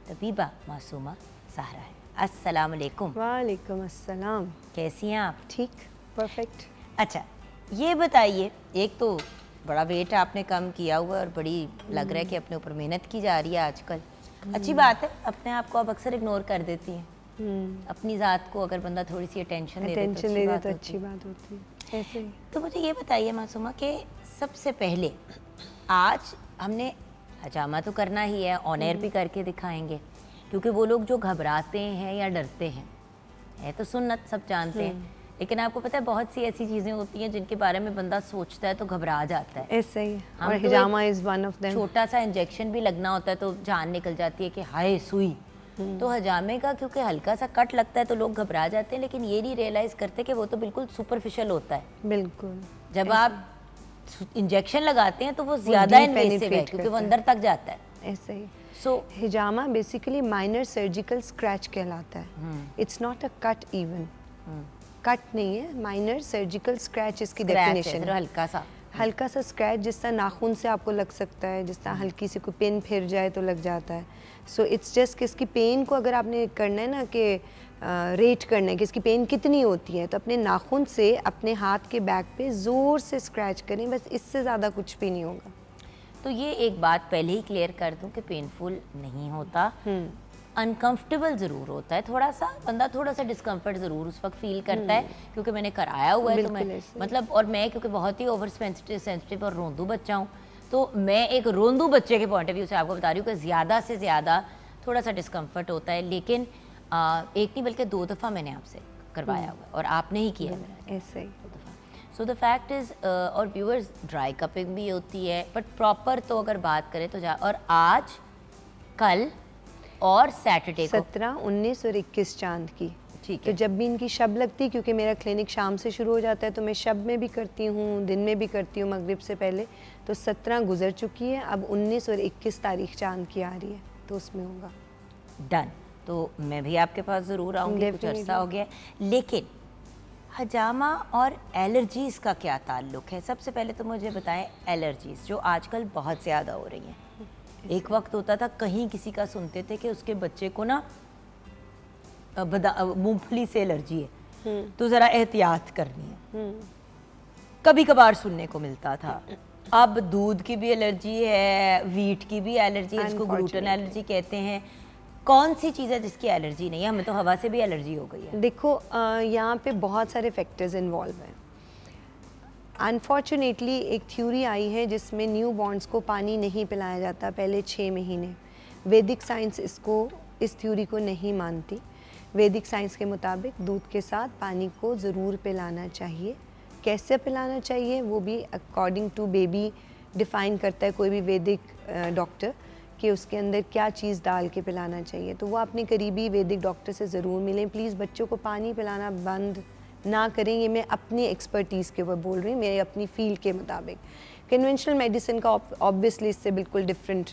तबीबा मासूमा ज़हरा है। अस्सलाम वालेकुम। वालेकुम अस्सलाम। कैसी हैं आप? ठीक, परफेक्ट। अच्छा, ये बताइए, एक तो बड़ा वेट आपने कम किया हुआ है और बड़ी लग रहा है कि अपने ऊपर मेहनत की जा रही है आजकल। अच्छी बात है, अपने आप को आप अक्सर इग्नोर कर देती हैं। अपनी ज़ात को अगर बंदा थोड़ी सी अटेंशन दे दे तो अच्छी बात होती है। ऐसे ही। तो मुझे ये बताइए मासूमा कि सबसे पहले आज हमने हजामा तो करना ही है, ऑन एयर भी करके दिखाएंगे, क्योंकि वो लोग जो घबराते हैं या डरते हैं, है तो सुन्नत सब जानते हैं, लेकिन आपको पता है बहुत सी ऐसी चीज़ें होती हैं जिनके बारे में बंदा सोचता है तो घबरा जाता है। ऐसे ही। हम और तो हिजामा इज वन ऑफ देम। छोटा सा इंजेक्शन भी लगना होता है तो जान निकल जाती है कि हाय सुई। तो हजामे का क्योंकि हल्का सा कट लगता है तो लोग घबरा जाते हैं, लेकिन ये नहीं रियलाइज़ करते कि वो तो बिल्कुल सुपरफिशियल होता है। बिल्कुल। जब आप इंजेक्शन लगाते हैं तो वो ज़्यादा इन्वेसिव है क्योंकि वो अंदर तक जाता है। ऐसे ही। सो हिजामा बेसिकली माइनर सर्जिकल स्क्रैच कहलाता है। It's not a cut even. Cut नहीं है, माइनर सर्जिकल स्क्रैच इसकी डेफिनेशन। हल्का सा स्क्रैच जिस तरह नाखून से आपको लग सकता है, जिस तरह हल्की सी कोई पेन फिर जाए तो लग जाता है। सो इट्स जस्ट कि इसकी पेन को अगर आपने करना है ना कि रेट करना है कि इसकी पेन कितनी होती है, तो अपने नाखून से अपने हाथ के बैक पे ज़ोर से स्क्रैच करें, बस इससे ज़्यादा कुछ भी नहीं होगा। तो ये एक बात पहले ही क्लियर कर दूं कि पेनफुल नहीं होता, अनकंफर्टेबल ज़रूर होता है, थोड़ा सा बंदा थोड़ा सा डिस्कम्फर्ट ज़रूर उस वक्त फील करता है, क्योंकि मैंने कराया हुआ है तो मैं मतलब, और मैं क्योंकि बहुत ही ओवर सेंसिटिव और रोंदू बच्चा हूँ, तो मैं एक रोंदू बच्चे के पॉइंट ऑफ व्यू से आपको बता रही हूँ कि ज़्यादा से ज़्यादा थोड़ा सा डिस्कम्फर्ट होता है, लेकिन एक नहीं बल्कि 2 दफ़ा मैंने आपसे करवाया हुआ है और आपने ही किया है मेरा ऐसे ही। 2 दफ़ा। सो द फैक्ट इज़, और व्यूअर्स, ड्राई कपिंग भी होती है, बट प्रॉपर तो अगर बात करें तो और आज, कल और सैटरडे को 17, 19 और 21 चांद की। ठीक तो है। जब भी इनकी शब लगती, क्योंकि मेरा क्लिनिक शाम से शुरू हो जाता है, तो मैं शब में भी करती हूँ, दिन में भी करती हूँ, मगरिब से पहले। तो 17 गुजर चुकी है, अब 19 और 21 तारीख चांद की आ रही है, तो उसमें होगा। डन। तो मैं भी आपके पास ज़रूर आऊँगी, कुछ Definitely. अर्सा हो गया। लेकिन हजामा और एलर्जीज़ का क्या ताल्लुक़ है? सबसे पहले तो मुझे बताएं, एलर्जीज़ जो आजकल बहुत ज़्यादा हो रही हैं। एक वक्त होता था, कहीं किसी का सुनते थे कि उसके बच्चे को ना मूंगफली से एलर्जी है, तो ज़रा एहतियात करनी है। कभी कभार सुनने को मिलता था। अब दूध की भी एलर्जी है, वीट की भी एलर्जी है, इसको ग्लूटेन एलर्जी कहते हैं। कौन सी चीज़ है जिसकी एलर्जी नहीं है? हमें तो हवा से भी एलर्जी हो गई है। देखो, यहाँ पे बहुत सारे फैक्टर्स इन्वॉल्व हैं। अनफॉर्चुनेटली एक थ्योरी आई है जिसमें न्यू बॉर्न्स को पानी नहीं पिलाया जाता पहले 6 महीने। वैदिक साइंस इस थ्योरी को नहीं मानती। वैदिक साइंस के मुताबिक दूध के साथ पानी को ज़रूर पिलाना चाहिए। कैसे पिलाना चाहिए वो भी अकॉर्डिंग टू बेबी डिफ़ाइन करता है कोई भी वैदिक डॉक्टर, कि उसके अंदर क्या चीज़ डाल के पिलाना चाहिए। तो वो अपने करीबी वैदिक डॉक्टर से ज़रूर मिलें। प्लीज़ बच्चों को पानी पिलाना बंद ना करें। ये मैं अपनी एक्सपर्टीज़ के ऊपर बोल रही हूँ, मेरे अपनी फील्ड के मुताबिक। कन्वेंशनल मेडिसिन का ऑब्वियसली इससे बिल्कुल डिफरेंट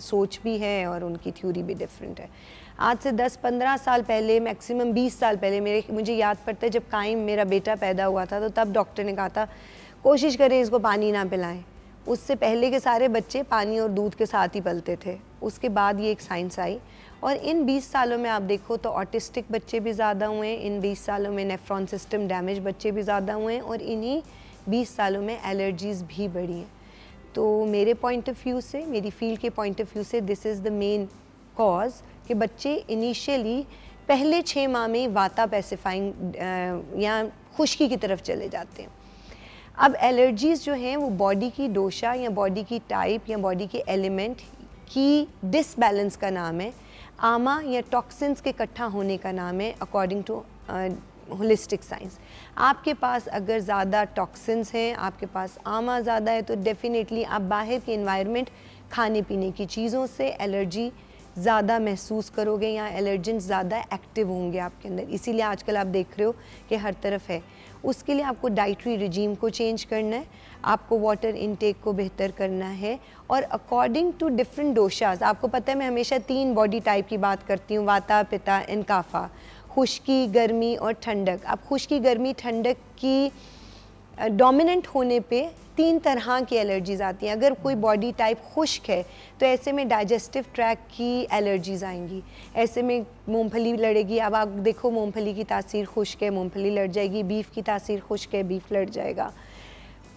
सोच भी है और उनकी थ्योरी भी डिफरेंट है। आज से 10-15 साल पहले, मैक्सिमम 20 साल पहले, मुझे याद पड़ता है जब कायम मेरा बेटा पैदा हुआ था, तो तब डॉक्टर ने कहा था कोशिश करें इसको पानी ना पिलाएं। उससे पहले के सारे बच्चे पानी और दूध के साथ ही पलते थे। उसके बाद ये एक साइंस आई और इन 20 सालों में आप देखो तो ऑटिस्टिक बच्चे भी ज़्यादा हुए हैं, इन 20 सालों में नेफ्रॉन सिस्टम डैमेज बच्चे भी ज़्यादा हुए हैं और इन्हीं 20 सालों में एलर्जीज़ भी बढ़ी हैं। तो मेरे पॉइंट ऑफ व्यू से, मेरी फील्ड के पॉइंट ऑफ व्यू से, this is the main cause कि बच्चे इनिशियली पहले 6 माह में वाता पैसिफाइंग या खुश्की की तरफ चले जाते हैं। अब एलर्जीज़ जो हैं वो बॉडी की डोशा या बॉडी की टाइप या बॉडी के एलिमेंट की डिसबैलेंस का नाम है। आमा या टॉक्सिन्स के इकट्ठा होने का नाम है अकॉर्डिंग टू होलिस्टिक साइंस। आपके पास अगर ज़्यादा टॉक्सिन्स हैं, आपके पास आमा ज़्यादा है, तो डेफिनेटली आप बाहर के इन्वायरमेंट, खाने पीने की चीज़ों से एलर्जी ज़्यादा महसूस करोगे या एलर्जेंस ज़्यादा एक्टिव होंगे आपके अंदर। इसीलिए आजकल आप देख रहे हो कि हर तरफ है। उसके लिए आपको डाइटरी रिजीम को चेंज करना है, आपको वाटर इनटेक को बेहतर करना है और अकॉर्डिंग टू डिफरेंट डोशाज। आपको पता है मैं हमेशा 3 बॉडी टाइप की बात करती हूँ, वाता, पित्ता एंड काफा। खुश्की, गर्मी और ठंडक। अब खुश्की, गर्मी, ठंडक की डोमिनेंट होने पे 3 तरह की एलर्जीज़ आती हैं। अगर कोई बॉडी टाइप खुश्क है तो ऐसे में डाइजेस्टिव ट्रैक की एलर्जीज़ आएंगी, ऐसे में मूंगफली लड़ेगी। अब आप देखो मूंगफली की तासीर खुश्क है, मूंगफली लड़ जाएगी। बीफ की तासीर खुश्क है, बीफ लड़ जाएगा।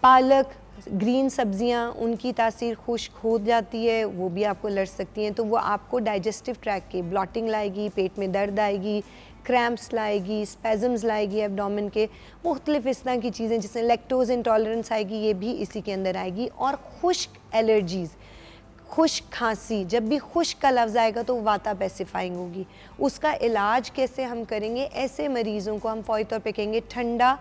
पालक, ग्रीन सब्जियां, उनकी तासीर खुश्क हो जाती है, वो भी आपको लड़ सकती हैं। तो वो आपको डाइजेस्टिव ट्रैक की ब्लॉटिंग लाएगी, पेट में दर्द आएगी, क्रैम्प्स लाएगी, स्पैज़म्स लाएगी एब्डोमेन के, मुख्तलिफ इस तरह की चीज़ें, जिसमें लैक्टोज इंटॉलरेंस आएगी, ये भी इसी के अंदर आएगी। और खुश्क एलर्जीज़, खुश्क खांसी, जब भी खुश्क का लफ्ज़ आएगा तो वाता पैसिफाइंग होगी। उसका इलाज कैसे हम करेंगे? ऐसे मरीज़ों को हम फौरी तौर पे कहेंगे ठंडा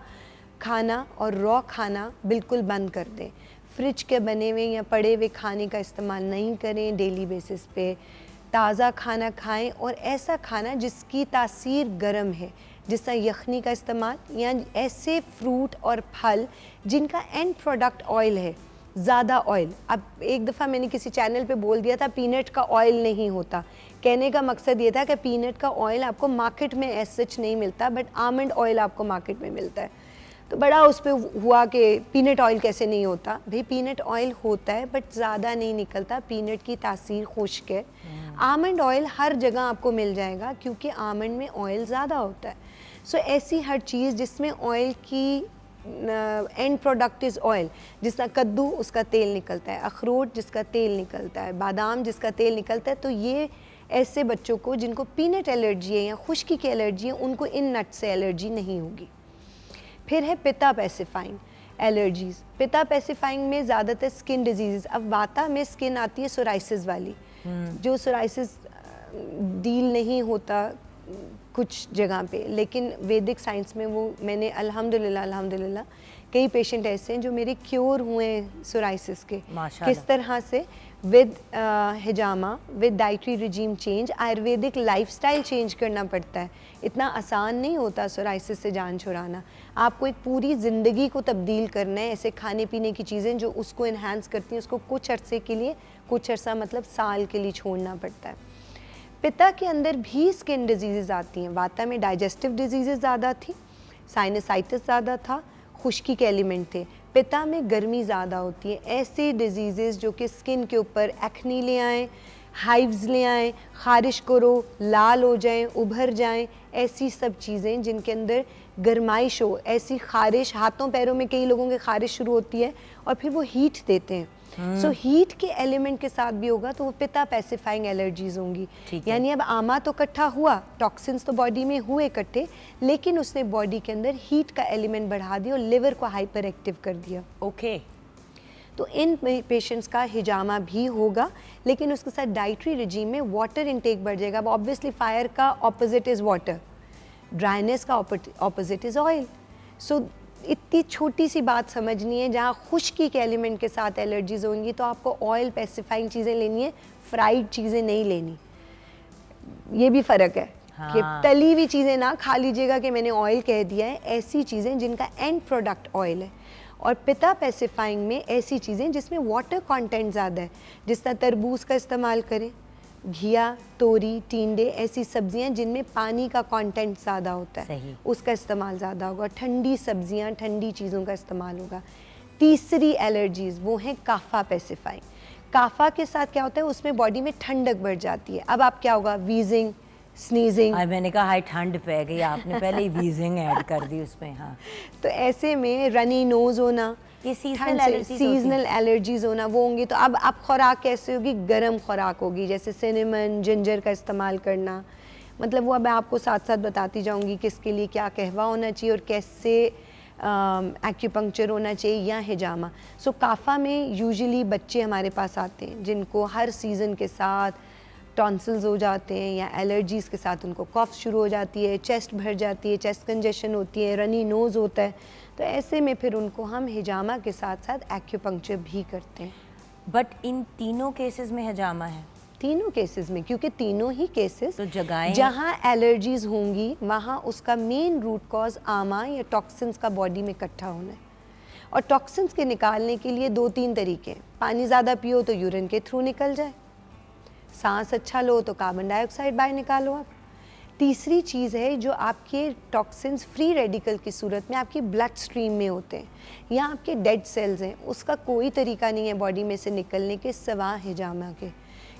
खाना और रॉ खाना बिल्कुल बंद कर दें। फ्रिज के बने हुए या पड़े हुए खाने का इस्तेमाल नहीं करें डेली बेसिस पे। ताज़ा खाना खाएं और ऐसा खाना जिसकी तासीर गर्म है, जिस तरह यखनी का इस्तेमाल, या ऐसे फ्रूट और फल जिनका एंड प्रोडक्ट ऑयल है, ज़्यादा ऑयल। अब एक दफ़ा मैंने किसी चैनल पे बोल दिया था पीनट का ऑयल नहीं होता। कहने का मकसद ये था कि पीनट का ऑयल आपको मार्केट में एज सच नहीं मिलता, बट आमंड ऑयल आपको मार्केट में मिलता है। तो बड़ा उस पर हुआ कि पीनट ऑयल कैसे नहीं होता। भाई पीनट ऑयल होता है बट ज़्यादा नहीं निकलता, पीनट की तासीर खुश्क है। आमंड ऑयल हर जगह आपको मिल जाएगा क्योंकि आमंड में ऑयल ज़्यादा होता है। सो ऐसी हर चीज़ जिसमें ऑयल की एंड प्रोडक्ट इज़ ऑयल, जिस तरह कद्दू उसका तेल निकलता है, अखरोट जिसका तेल निकलता है, बादाम जिसका तेल निकलता है। तो ये ऐसे बच्चों को जिनको पीनट एलर्जी है या खुश्की की एलर्जी है, उनको इन नट से एलर्जी नहीं होगी। फिर है पिता पैसिफाइंग एलर्जीज़। पिता पैसिफाइंग में ज़्यादातर स्किन डिजीज़। अब वाता में स्किन आती है सोराइसिस वाली, जो सोराइसिस डील नहीं होता कुछ जगह पे, लेकिन वैदिक साइंस में वो मैंने अल्हम्दुलिल्लाह कई पेशेंट ऐसे हैं जो मेरे क्योर हुए हैं सोराइसिस के। माशाल्लाह। किस तरह से? With hijama, with dietary regime change, Ayurvedic lifestyle change करना पड़ता है। इतना आसान नहीं होता सोराइसिस से जान छुड़ाना। आपको एक पूरी ज़िंदगी को तब्दील करना है, ऐसे खाने पीने की चीज़ें जो उसको इन्हांस करती हैं, उसको कुछ अरसे के लिए, कुछ अरसा मतलब साल के लिए छोड़ना पड़ता है। पित्ता के अंदर भी स्किन डिजीज़ आती हैं। वाता में डाइजेस्टिव डिजीज़ ज़्यादा थी, साइनसाइटिस ज़्यादा था, खुश्की के एलिमेंट थे। पित्ता में गर्मी ज़्यादा होती है। ऐसे डिजीज़ जो कि स्किन के ऊपर एक्नी ले आएँ, हाइव्स ले आएँ, ख़ारिश करो, लाल हो जाएं, उभर जाएं, ऐसी सब चीज़ें जिनके अंदर गर्माइश हो, ऐसी ख़ारिश, हाथों पैरों में कई लोगों के ख़ारिश शुरू होती है और फिर वो हीट देते हैं। सो हीट के एलिमेंट के साथ भी होगा तो वो पित्ता पैसिफाइंग एलर्जीज होंगी। यानी अब आमा तो इकट्ठा हुआ, टॉक्सिन्स तो बॉडी में हुए इकट्ठे, लेकिन उसने बॉडी के अंदर हीट का एलिमेंट बढ़ा दिया और लिवर को हाइपर एक्टिव कर दिया। ओके। तो इन पेशेंट्स का हिजामा भी होगा, लेकिन उसके साथ डाइटरी रिजीम में वाटर इनटेक बढ़ जाएगा। अब ऑब्वियसली फायर का ऑपोजिट इज़ वाटर, ड्राइनेस का ऑपोजिट इज़ ऑयल। सो इतनी छोटी सी बात समझनी है, जहाँ खुश्की के एलिमेंट के साथ एलर्जीज होंगी तो आपको ऑयल पैसिफाइंग चीज़ें लेनी है, फ्राइड चीज़ें नहीं लेनी। ये भी फ़र्क है कि तली हुई चीज़ें ना खा लीजिएगा कि मैंने ऑयल कह दिया है। ऐसी चीज़ें जिनका एंड प्रोडक्ट ऑयल है, और पित्ता पैसिफाइंग में ऐसी चीज़ें जिसमें वाटर कंटेंट ज़्यादा है, जिस तरह तरबूज का इस्तेमाल करें, घिया, तोरी, टिंडे, ऐसी सब्जियां जिनमें पानी का कंटेंट ज़्यादा होता है, सही। उसका इस्तेमाल ज़्यादा होगा। ठंडी सब्जियां, ठंडी चीज़ों का इस्तेमाल होगा। तीसरी एलर्जीज़ वो हैं काफ़ा पैसिफाइंग। काफ़ा के साथ क्या होता है, उसमें बॉडी में ठंडक बढ़ जाती है। अब आप क्या होगा, वीजिंग, स्नीजिंग। मैंने कहा हाई ठंड पे गई, आपने पहले ही वीजिंग ऐड कर दी उसमें। हाँ, तो ऐसे में रनी नोज होना, ये सीजनल एलर्जीज होना वो होंगी। तो अब खुराक कैसे होगी, गर्म खुराक होगी, जैसे सिनेमन, जिंजर का इस्तेमाल करना। मतलब वो अब मैं आपको साथ साथ बताती जाऊंगी किसके लिए क्या कहवा होना चाहिए और कैसे एक्यूपंक्चर होना चाहिए या हिजामा। सो काफ़ा में यूजुअली बच्चे हमारे पास आते हैं जिनको हर सीज़न के साथ टॉन्सिल्स हो जाते हैं या एलर्जीज़ के साथ उनको कफ शुरू हो जाती है, चेस्ट भर जाती है, चेस्ट कंजेशन होती है, रनी नोज़ होता है। तो ऐसे में फिर उनको हम हिजामा के साथ साथ एक्यूपंक्चर भी करते हैं। बट इन तीनों केसेस में हिजामा है? तीनों केसेस में, क्योंकि तीनों ही केसेस तो जगहें जहाँ एलर्जीज होंगी वहाँ उसका मेन रूट कॉज आमा या टॉक्सिन्स का बॉडी में इकट्ठा होना है। और टॉक्सिन्स के निकालने के लिए 2-3 तरीके हैं। पानी ज़्यादा पियो तो यूरिन के थ्रू निकल जाए, सांस अच्छा लो तो कार्बन डाइऑक्साइड बाहर निकालो आप। तीसरी चीज़ है जो आपके टॉक्सिन्स फ्री रेडिकल की सूरत में आपकी ब्लड स्ट्रीम में होते हैं या आपके डेड सेल्स हैं, उसका कोई तरीका नहीं है बॉडी में से निकलने के सिवा हिजामा के,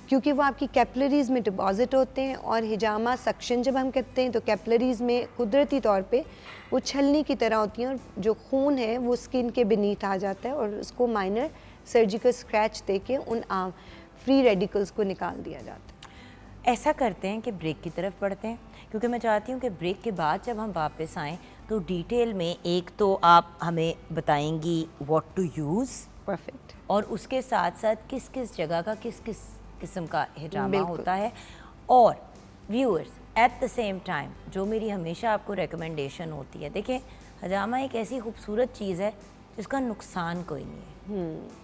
क्योंकि वो आपकी कैपिलरीज़ में डिपॉजिट होते हैं। और हिजामा सक्शन जब हम करते हैं तो कैपिलरीज़ में कुदरती तौर पे वो छलनी की तरह होती हैं और जो खून है वो स्किन के बीनीथ आ जाता है और उसको माइनर सर्जिकल स्क्रैच दे के उन फ्री रेडिकल्स को निकाल दिया जाता है। ऐसा करते हैं कि ब्रेक की तरफ बढ़ते हैं, क्योंकि मैं चाहती हूँ कि ब्रेक के बाद जब हम वापस आएँ तो डिटेल में एक तो आप हमें बताएंगी व्हाट टू यूज़, परफेक्ट, और उसके साथ साथ किस किस जगह का किस किस किस्म का हिजामा होता है। और viewers at the same time जो मेरी हमेशा आपको रिकमेंडेशन होती है, देखिए हिजामा एक ऐसी खूबसूरत चीज़ है जिसका नुकसान कोई नहीं है,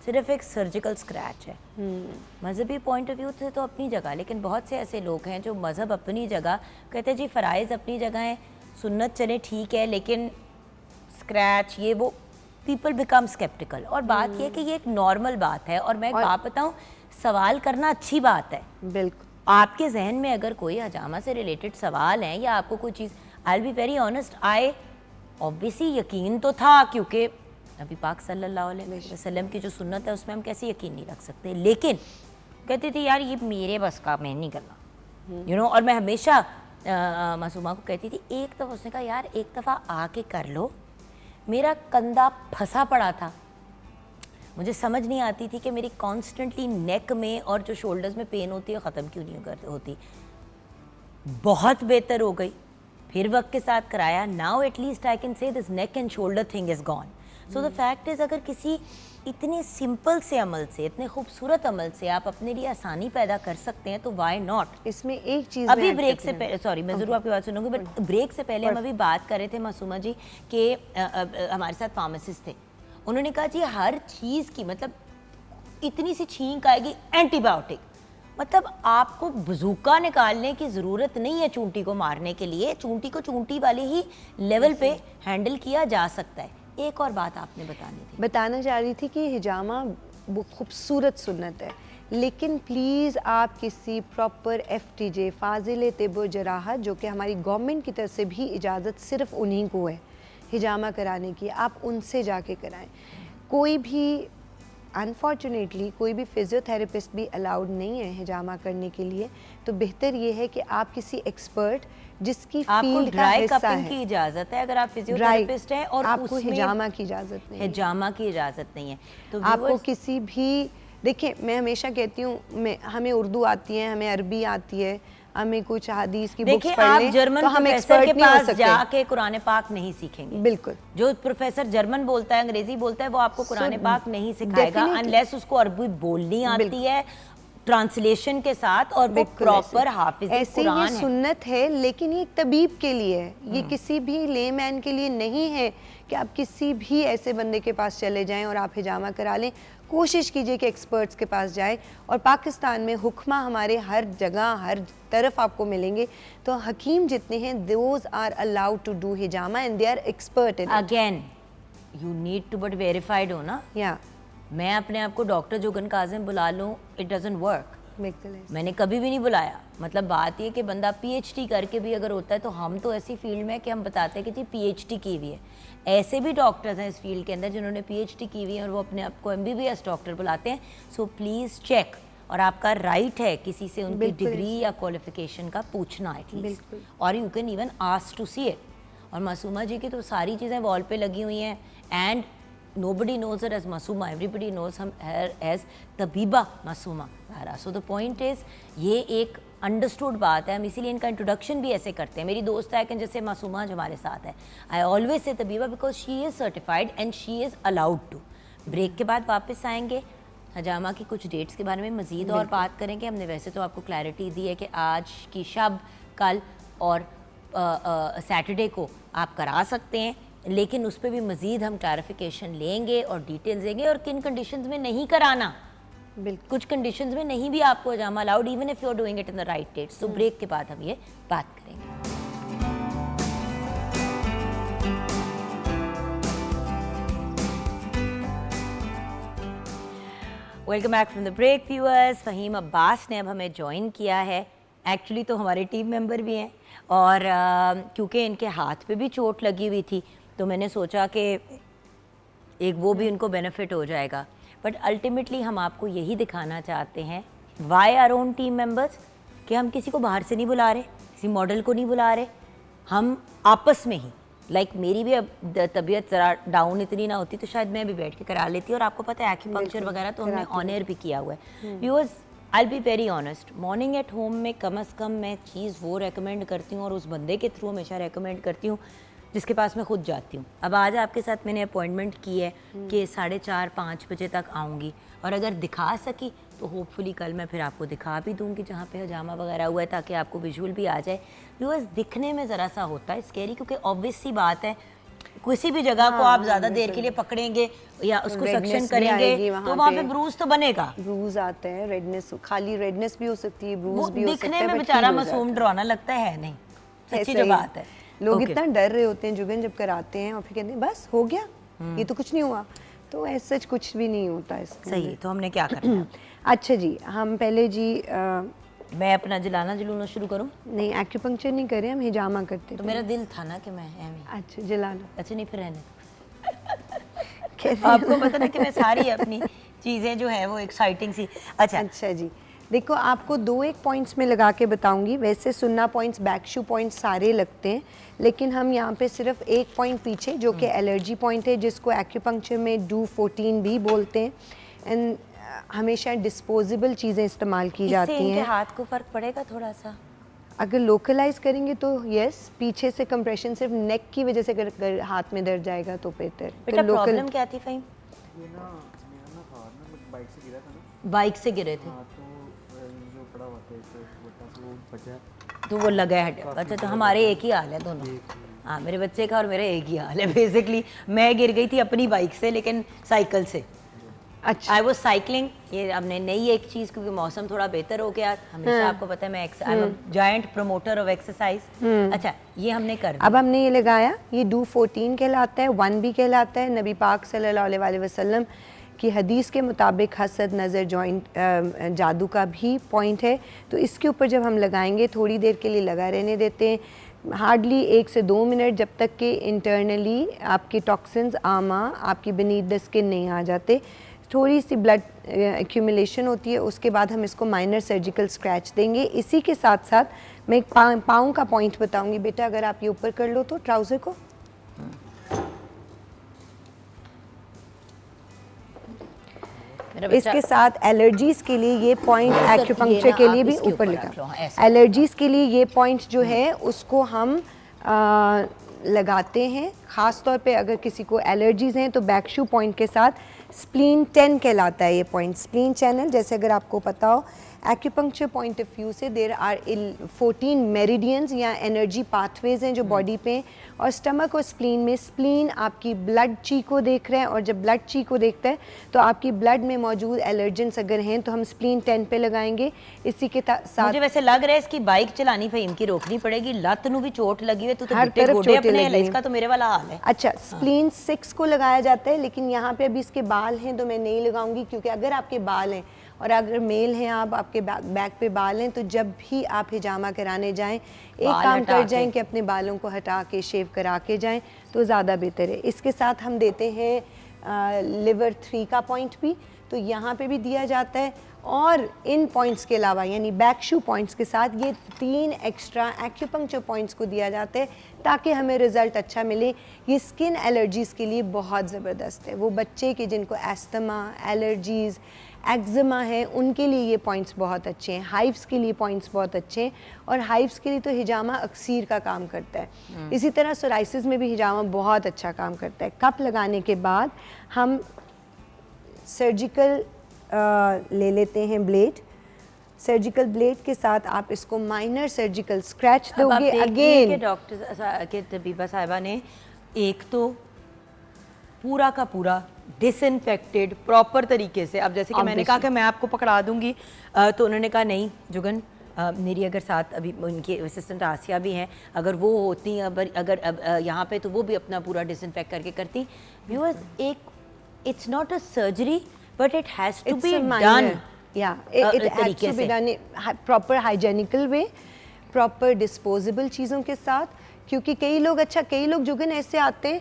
सिर्फ एक सर्जिकल स्क्रैच है। मज़हबी पॉइंट ऑफ व्यू से तो अपनी जगह, लेकिन बहुत से ऐसे लोग हैं जो मज़हब अपनी जगह कहते हैं, जी फ़राइज़ अपनी जगह है, सुन्नत चले ठीक है, लेकिन स्क्रैच ये वो, पीपल बिकम स्केप्टिकल। और बात यह कि ये एक नॉर्मल बात है। और मैं एक बात बताऊँ, सवाल करना अच्छी बात है। बिल्कुल, आपके जहन में अगर कोई हिजामा से रिलेटेड सवाल है या आपको कोई चीज़, I will be very honest, I obviously यकीन तो था, क्योंकि नबी पाक सल्लल्लाहु अलैहि वसल्लम की जो सुन्नत है उसमें हम कैसे यकीन नहीं रख सकते, लेकिन कहती थी यार ये मेरे बस का, मैं नहीं करना, यू नो। और मैं हमेशा मासूमा को कहती थी, एक दफ़ा उसने कहा यार एक दफ़ा आके कर लो, मेरा कंधा फंसा पड़ा था, मुझे समझ नहीं आती थी कि मेरी कॉन्स्टेंटली नेक में और जो शोल्डर्स में पेन होती है ख़त्म क्यों नहीं होती। बहुत बेहतर हो गई, फिर वक्त के साथ कराया, now at least I can say this neck and shoulder thing is gone. So the fact is अगर किसी इतने सिंपल से अमल से, इतने खूबसूरत अमल से आप अपने लिए आसानी पैदा कर सकते हैं तो वाई नॉट। इसमें एक चीज़ अभी ब्रेक से पहले, सॉरी मैं ज़रूर आपकी बात सुनूंगी, बट ब्रेक से पहले हम अभी बात कर रहे थे मासूमा जी कि हमारे साथ फार्मासिस्ट थे, उन्होंने कहा जी हर चीज़ की मतलब इतनी सी छींक आएगी एंटीबायोटिक, मतलब आपको बजूका निकालने की ज़रूरत नहीं है चूंटी को मारने के लिए, चूंटी को चूंटी वाले ही लेवल पे हैंडल किया जा सकता है। एक और बात आपने बताना चाह रही थी कि हिजामा वो खूबसूरत सुन्नत है, लेकिन प्लीज़ आप किसी प्रॉपर FTJ फाजिल तिब जराहत, जो कि हमारी गवर्नमेंट की तरफ से भी इजाज़त सिर्फ उन्हीं को है हिजामा कराने की, आप उनसे जाके कराएं। कोई भी अनफॉर्चुनेटली कोई भी फिजियोथेरेपिस्ट भी अलाउड नहीं है हिजामा करने के लिए, तो बेहतर ये है कि आप किसी एक्सपर्ट जिसकी फील्ड का हिस्सा है, की इजाज़त है अगर आप फिजियोथेरेपिस्ट हैं और आपको हिजामा की इजाज़त नहीं है, हिजामा की इजाज़त नहीं है तो आपको किसी भी, देखिए मैं हमेशा कहती हूँ हमें उर्दू आती है, हमें अरबी आती है, हमें कुछ हदीस की बुक्स पढ़ लें जर्मन तो हम प्रोफेसर के एक्सपर्ट नहीं हो पास सकते। जाके कुरान पाक नहीं सीखेंगे। बिल्कुल, जो प्रोफेसर जर्मन बोलता है, अंग्रेजी बोलता है, वो आपको कुरान पाक नहीं सिखाएगा अनलेस उसको अरबी बोलनी आती है ट्रांसलेशन के साथ और वो प्रॉपर हाफिज ऐसे कुरान ये सुन्नत है, लेकिन ये एक तबीब के लिए है, ये किसी भी लेमैन के लिए नहीं है कि आप किसी भी ऐसे बंदे के पास चले जाएं और आप हिजामा करा लें। कोशिश कीजिए कि एक्सपर्ट्स के पास जाएं, और पाकिस्तान में हुक्मा हमारे हर जगह हर तरफ आपको मिलेंगे, तो हकीम जितने हैं those are allowed to do हिजामा and they are expert in. Again you need to but verified हो ना, या मैं अपने आप को डॉक्टर जोगन काजिम बुला लूँ, इट डजंट वर्क। मैंने कभी भी नहीं बुलाया। मतलब बात ये कि बंदा PhD करके भी अगर होता है तो हम तो ऐसी फील्ड में है कि हम बताते हैं कि जी PhD की हुई है। ऐसे भी डॉक्टर्स हैं इस फील्ड के अंदर जिन्होंने PhD की हुई है और वो अपने आप को MBBS डॉक्टर बुलाते हैं। सो प्लीज़ चेक, और आपका राइट है किसी से उनकी डिग्री या क्वालिफिकेशन का पूछना एटलीस्ट, और you can even ask to see it. और मासूमा जी की तो सारी चीज़ें वॉल पे लगी हुई हैं, and nobody knows her as Masuma, everybody knows her as Tabiba Masuma Zahra. So the point is, ये एक अंडरस्टूड बात है, हम इसीलिए इनका इंट्रोडक्शन भी ऐसे करते हैं। मेरी दोस्त है कि जैसे मासूमा जो हमारे साथ है, आई ऑलवेज से तबीबा because she is certified and she is allowed to. Break के बाद वापस आएंगे, हजामा की कुछ डेट्स के बारे में मज़ीद और बात करेंगे। हमने वैसे तो आपको क्लैरिटी दी है कि आज की शब, कल और सैटरडे को आप करा सकते हैं, लेकिन उस पर भी मज़ीद हम क्लैरिफिकेशन लेंगे और डिटेल्स देंगे, और किन कंडीशंस में नहीं कराना। कुछ कंडीशंस में नहीं भी आपको हजामा allowed, even if you are doing it in the right dates. तो ब्रेक के बाद हम ये बात करेंगे। Welcome back from the break viewers. Fahim Abbas ने अब हमें ज्वाइन किया है। एक्चुअली तो हमारे टीम मेंबर भी हैं, और क्योंकि इनके हाथ पे भी चोट लगी हुई थी तो मैंने सोचा कि एक वो भी उनको बेनिफिट हो जाएगा। बट अल्टीमेटली हम आपको यही दिखाना चाहते हैं, why our own team members, कि हम किसी को बाहर से नहीं बुला रहे, किसी मॉडल को नहीं बुला रहे, हम आपस में ही मेरी भी अब तबीयत ज़रा डाउन इतनी ना होती तो शायद मैं भी बैठ के करा लेती। और आपको पता है एक्यूपंक्चर वगैरह तो हमने ऑन एयर भी किया हुआ है। Viewers, I will be very honest, morning at home में कम से कम मैं चीज़ वो रेकमेंड करती हूँ और उस बंदे के थ्रू हमेशा रेकमेंड करती हूँ जिसके पास मैं खुद जाती हूँ। अब आज आपके साथ मैंने अपॉइंटमेंट की है कि 4:30-5 बजे तक आऊँगी, और अगर दिखा सकी तो होपफुली कल मैं फिर आपको दिखा भी दूँगी जहाँ पे हजामा वगैरह हुआ है, ताकि आपको विजुअल भी आ जाए। व्यूअर्स, दिखने में ज़रा सा होता है स्कैरी, क्योंकि ऑब्वियस सी बात है किसी भी जगह को आप ज़्यादा देर के लिए पकड़ेंगे या उसको सक्शन करेंगे तो वहाँ पे ब्रूज तो बनेगा, ब्रूज आते हैं, रेडनेस, खाली रेडनेस भी हो सकती है, ब्रूज भी हो सकता है। दिखने में बेचारा मासूम डरावना लगता है नहीं, सच्ची जो बात है। लोग इतना डर रहे होते हैं जुगन जब कराते हैं, और फिर कहते हैं बस हो गया, ये तो कुछ नहीं हुआ। तो ऐसा कुछ भी नहीं होता इसका। सही, तो हमने क्या करना है? अच्छा जी, हम पहले जी मैं अपना जलाना जलूना शुरू करूं? नहीं, एक्यूपंक्चर नहीं करें, हम हिजामा करते। तो मेरा दिल था ना कि मैं अच्छा जला लो। अच्छा नहीं, फिर रहने आपको पता ना कि मैं सारी अपनी चीज़ें जो है वो एक्साइटिंग सी। अच्छा जी, देखो आपको 2-1 पॉइंट्स में लगा के बताऊंगी। वैसे सुन्ना पॉइंट्स, बैक शू पॉइंट्स सारे लगते हैं, लेकिन हम यहाँ पे सिर्फ एक पॉइंट पीछे, जो कि एलर्जी पॉइंट है, जिसको एक्यूपंक्चर में डू 14 भी बोलते हैं। एंड हमेशा डिस्पोजेबल चीज़ें इस्तेमाल की जाती हैं। हाथ को फ़र्क पड़ेगा थोड़ा सा? अगर लोकलाइज करेंगे तो यस, पीछे से कंप्रेशन सिर्फ नेक की वजह से अगर हाथ में दर्द जाएगा तो बेहतर। बेटा तो प्रॉब्लम क्या थी फ़हीम? ये ना मेरा ना था ना, बाइक से गिरा था ना। बाइक से गिरे थे हाँ, तो जो पड़ा हुआ था एक छोटा सा, वो बचा। तो वो लगा है हटे। अच्छा, तो हमारे एक ही हाल है दोनों। हाँ, मेरे बच्चे का और मेरा एक ही हाल है बेसिकली। मैं गिर गई थी अपनी बाइक से, लेकिन साइकिल से। अच्छा, आई वॉज साइकिलिंग। ये हमने नई एक चीज़, क्योंकि मौसम थोड़ा बेहतर हो गया हमेशा, आपको पता है मैं I am giant promoter of exercise. अच्छा, ये हमने कर दिया। अब हमने ये लगाया, ये डू 14 कहलाता है, 1 भी कहलाता है। नबी पाक सल्लल्लाहु अलैहि वसल्लम की हदीस के मुताबिक हसद, नज़र, जॉइंट, जादू का भी पॉइंट है। तो इसके ऊपर जब हम लगाएंगे थोड़ी देर के लिए लगा रहने देते हैं, हार्डली 1 से 2 मिनट, जब तक कि इंटरनली आपके टॉक्सिन्स, आमा आपकी बीनीथ द स्किन नहीं आ जाते। थोड़ी सी ब्लड एक्यूमुलेशन होती है, उसके बाद हम इसको माइनर सर्जिकल स्क्रैच देंगे। इसी के साथ साथ मैं एक पाँव का पॉइंट बताऊंगी। बेटा अगर आप ये ऊपर कर लो तो ट्राउज़र को, इसके साथ एलर्जीज़ के लिए ये पॉइंट एक्यूपंक्चर के लिए भी ऊपर लगा। एलर्जीज़ के लिए ये पॉइंट जो है उसको हम लगाते हैं। ख़ास तौर पे अगर किसी को एलर्जीज़ हैं तो बैक शू पॉइंट के साथ स्प्लीन 10 कहलाता है ये पॉइंट। स्प्लीन चैनल, जैसे अगर आपको पता हो एक्यूपंक्चर पॉइंट ऑफ व्यू से देर आर 14 मेरिडियंस या एनर्जी पाथवेज हैं जो बॉडी पे, और स्टमक और स्प्लीन में, स्प्लीन आपकी ब्लड ची को देख रहे हैं, और जब ब्लड ची को देखता है तो आपकी ब्लड में मौजूद एलर्जेंस अगर हैं तो हम स्प्लीन 10 पे लगाएंगे। इसी के साथ मुझे वैसे लग रहा है इसकी बाइक चलानी फ़हीम की रोकनी पड़ेगी। लत नू भी चोट लगी हुई, तू तो हर गिट्टे तरफ गोडे चोटें अपने लगी हैं। इसका तो मेरे वाला हाल है। अच्छा, स्प्लीन 6 को लगाया जाता है, लेकिन यहाँ पे अभी इसके बाल हैं तो मैं नहीं लगाऊंगी, क्योंकि अगर आपके बाल हैं और अगर मेल हैं आप, आपके बैक पे बाल हैं, तो जब भी आप हिजामा कराने जाएं एक काम कर जाएं कि अपने बालों को हटा के शेव करा के जाएं तो ज़्यादा बेहतर है। इसके साथ हम देते हैं लिवर 3 का पॉइंट भी, तो यहाँ पे भी दिया जाता है। और इन पॉइंट्स के अलावा यानी बैक शू पॉइंट्स के साथ ये 3 एक्स्ट्रा एक्यूपंक्चर पॉइंट्स को दिया जाता है ताकि हमें रिज़ल्ट अच्छा मिले। ये स्किन एलर्जीज़ के लिए बहुत ज़बरदस्त है। वो बच्चे के जिनको एस्थमा, एलर्जीज़, एक्जिमा है, उनके लिए ये पॉइंट्स बहुत अच्छे हैं। हाइव्स के लिए पॉइंट्स बहुत अच्छे हैं, और हाइव्स के लिए तो हिजामा अक्सीर का काम करता है। इसी तरह सोराइसिस में भी हिजामा बहुत अच्छा काम करता है। कप लगाने के बाद हम सर्जिकल ले लेते हैं ब्लेड। सर्जिकल ब्लेड के साथ आप इसको माइनर सर्जिकल स्क्रैच दोगे। अगेन डॉक्टर के तबीबा साहिबा ने एक तो पूरा का पूरा डिसइंफेक्टेड प्रॉपर तरीके से, अब जैसे कि मैंने कहा कि मैं आपको पकड़ा दूंगी, तो उन्होंने कहा नहीं जुगन, मेरी अगर साथ अभी उनकी असिस्टेंट आसिया भी हैं, अगर वो होती अगर यहाँ पे तो वो भी अपना पूरा डिसइंफेक्ट करके करती। व्यूअर्स, एक it's not a surgery but it has to be done, या it has to be done proper hygienical way, proper disposable चीज़ों के साथ। क्योंकि कई लोग जुगन ऐसे आते हैं,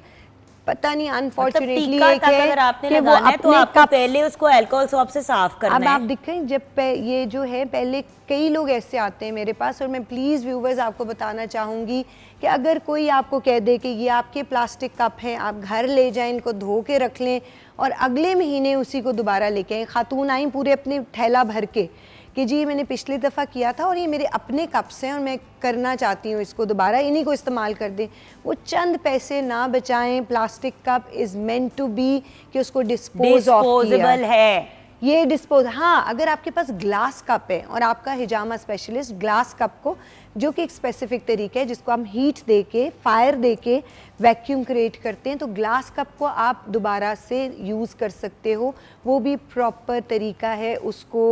पता नहीं अनफॉर्चुनेटली एक है अगर आपने कि वो लगाना है तो अपने आपको कप, पहले उसको अल्कोहल सोप से साफ करना अब है। आप देखें जब ये जो है, पहले कई लोग ऐसे आते हैं मेरे पास, और मैं प्लीज़ व्यूवर्स आपको बताना चाहूँगी कि अगर कोई आपको कह दे कि ये आपके प्लास्टिक कप हैं, आप घर ले जाएं, इनको धो के रख लें और अगले महीने उसी को दोबारा लेके आएँ। खातून आई पूरे अपने थैला भर के कि जी मैंने पिछली दफ़ा किया था और ये मेरे अपने कप्स हैं और मैं करना चाहती हूँ इसको दोबारा, इन्हीं को इस्तेमाल कर दें। वो चंद पैसे ना बचाएं। Plastic cup is meant to be कि उसको डिस्पोजेबल है ये डिस्पोज। हाँ, अगर आपके पास ग्लास कप है और आपका हिजामा स्पेशलिस्ट ग्लास कप को, जो कि एक स्पेसिफिक तरीका है जिसको हम हीट दे के, फायर दे के वैक्यूम क्रिएट करते हैं, तो ग्लास कप को आप दोबारा से यूज़ कर सकते हो। वो भी प्रॉपर तरीका है उसको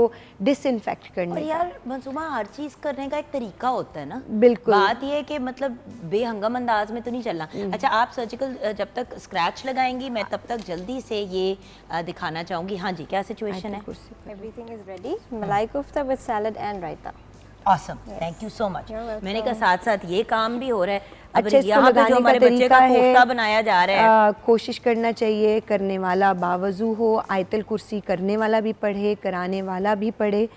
डिसइंफेक्ट करने और का। यार मंसूबा, हर चीज़ करने का एक तरीका होता है ना। बिल्कुल। बात ये है कि मतलब बेहंगम अंदाज में तो नहीं चलना। अच्छा, आप सर्जिकल जब तक स्क्रैच लगाएंगी, मैं तब तक जल्दी से ये दिखाना चाहूँगी। हाँ जी, क्या सिचुएशन है? Everything is ready. मलाई kofta with salad and raita. Awesome, thank you so much. You're welcome. मैंने कहा साथ साथ ये काम भी हो रहा है। अब अच्छा, इसको यहाँ पे जो लगाने हमारे का बच्चे का तरीका है, कोफ्ता बनाया जा रहा है, कोशिश करना चाहिए करने वाला बावजू हो। आयतल कुर्सी करने वाला भी पढ़े, कराने वाला भी पढ़े।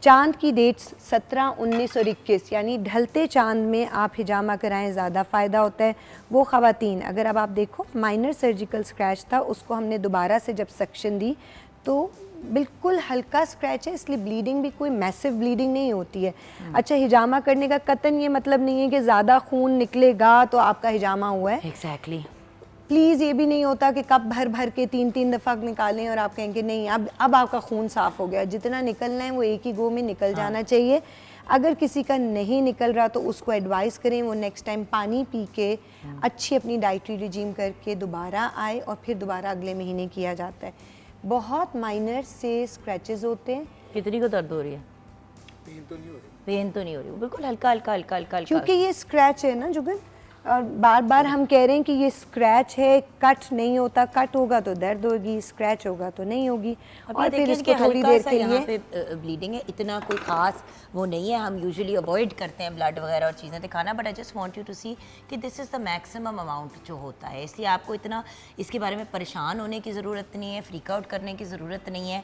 चांद की डेट्स 17, 19 और 21 यानी ढलते चांद में आप हिजामा कराएं, ज़्यादा फ़ायदा होता है। वो ख़वातीन, अगर अब आप देखो माइनर सर्जिकल स्क्रैच था, उसको हमने दोबारा से जब सक्शन दी तो बिल्कुल हल्का स्क्रैच है, इसलिए ब्लीडिंग भी कोई मैसिव ब्लीडिंग नहीं होती है। अच्छा, हिजामा करने का कतन ये मतलब नहीं है कि ज़्यादा खून निकलेगा तो आपका हिजामा हुआ है। एग्जैक्टली। प्लीज़ ये भी नहीं होता कि कप भर भर के 3-3 दफ़ा निकालें और आप कहेंगे नहीं अब आपका खून साफ़ हो गया। जितना निकलना है वो एक ही गो में निकल जाना चाहिए। अगर किसी का नहीं निकल रहा तो उसको एडवाइस करें वो नेक्स्ट टाइम पानी पी के अच्छी अपनी डाइटरी रिजीम करके दोबारा आए और फिर दोबारा अगले महीने किया जाता है। बहुत माइनर से स्क्रैचेस होते हैं। कितनी को दर्द हो रही है? पेन तो नहीं हो रही, बिल्कुल हल्का हल्का हल्का हल्का हल्का। क्योंकि ये स्क्रैच है ना जुगन, और बार बार हम कह रहे हैं कि ये स्क्रैच है, कट नहीं होता। कट होगा तो दर्द होगी, स्क्रैच होगा तो नहीं होगी। और फिर इसको थोड़ी देर के लिए पे ब्लीडिंग है, इतना कोई खास वो नहीं है। हम यूजुअली अवॉइड करते हैं ब्लड वगैरह और चीज़ें दिखाना, but I just want you to see कि this is the maximum amount जो होता है। इसलिए आपको इतना इसके बारे में परेशान होने की ज़रूरत नहीं है, फ्रीक आउट करने की ज़रूरत नहीं है।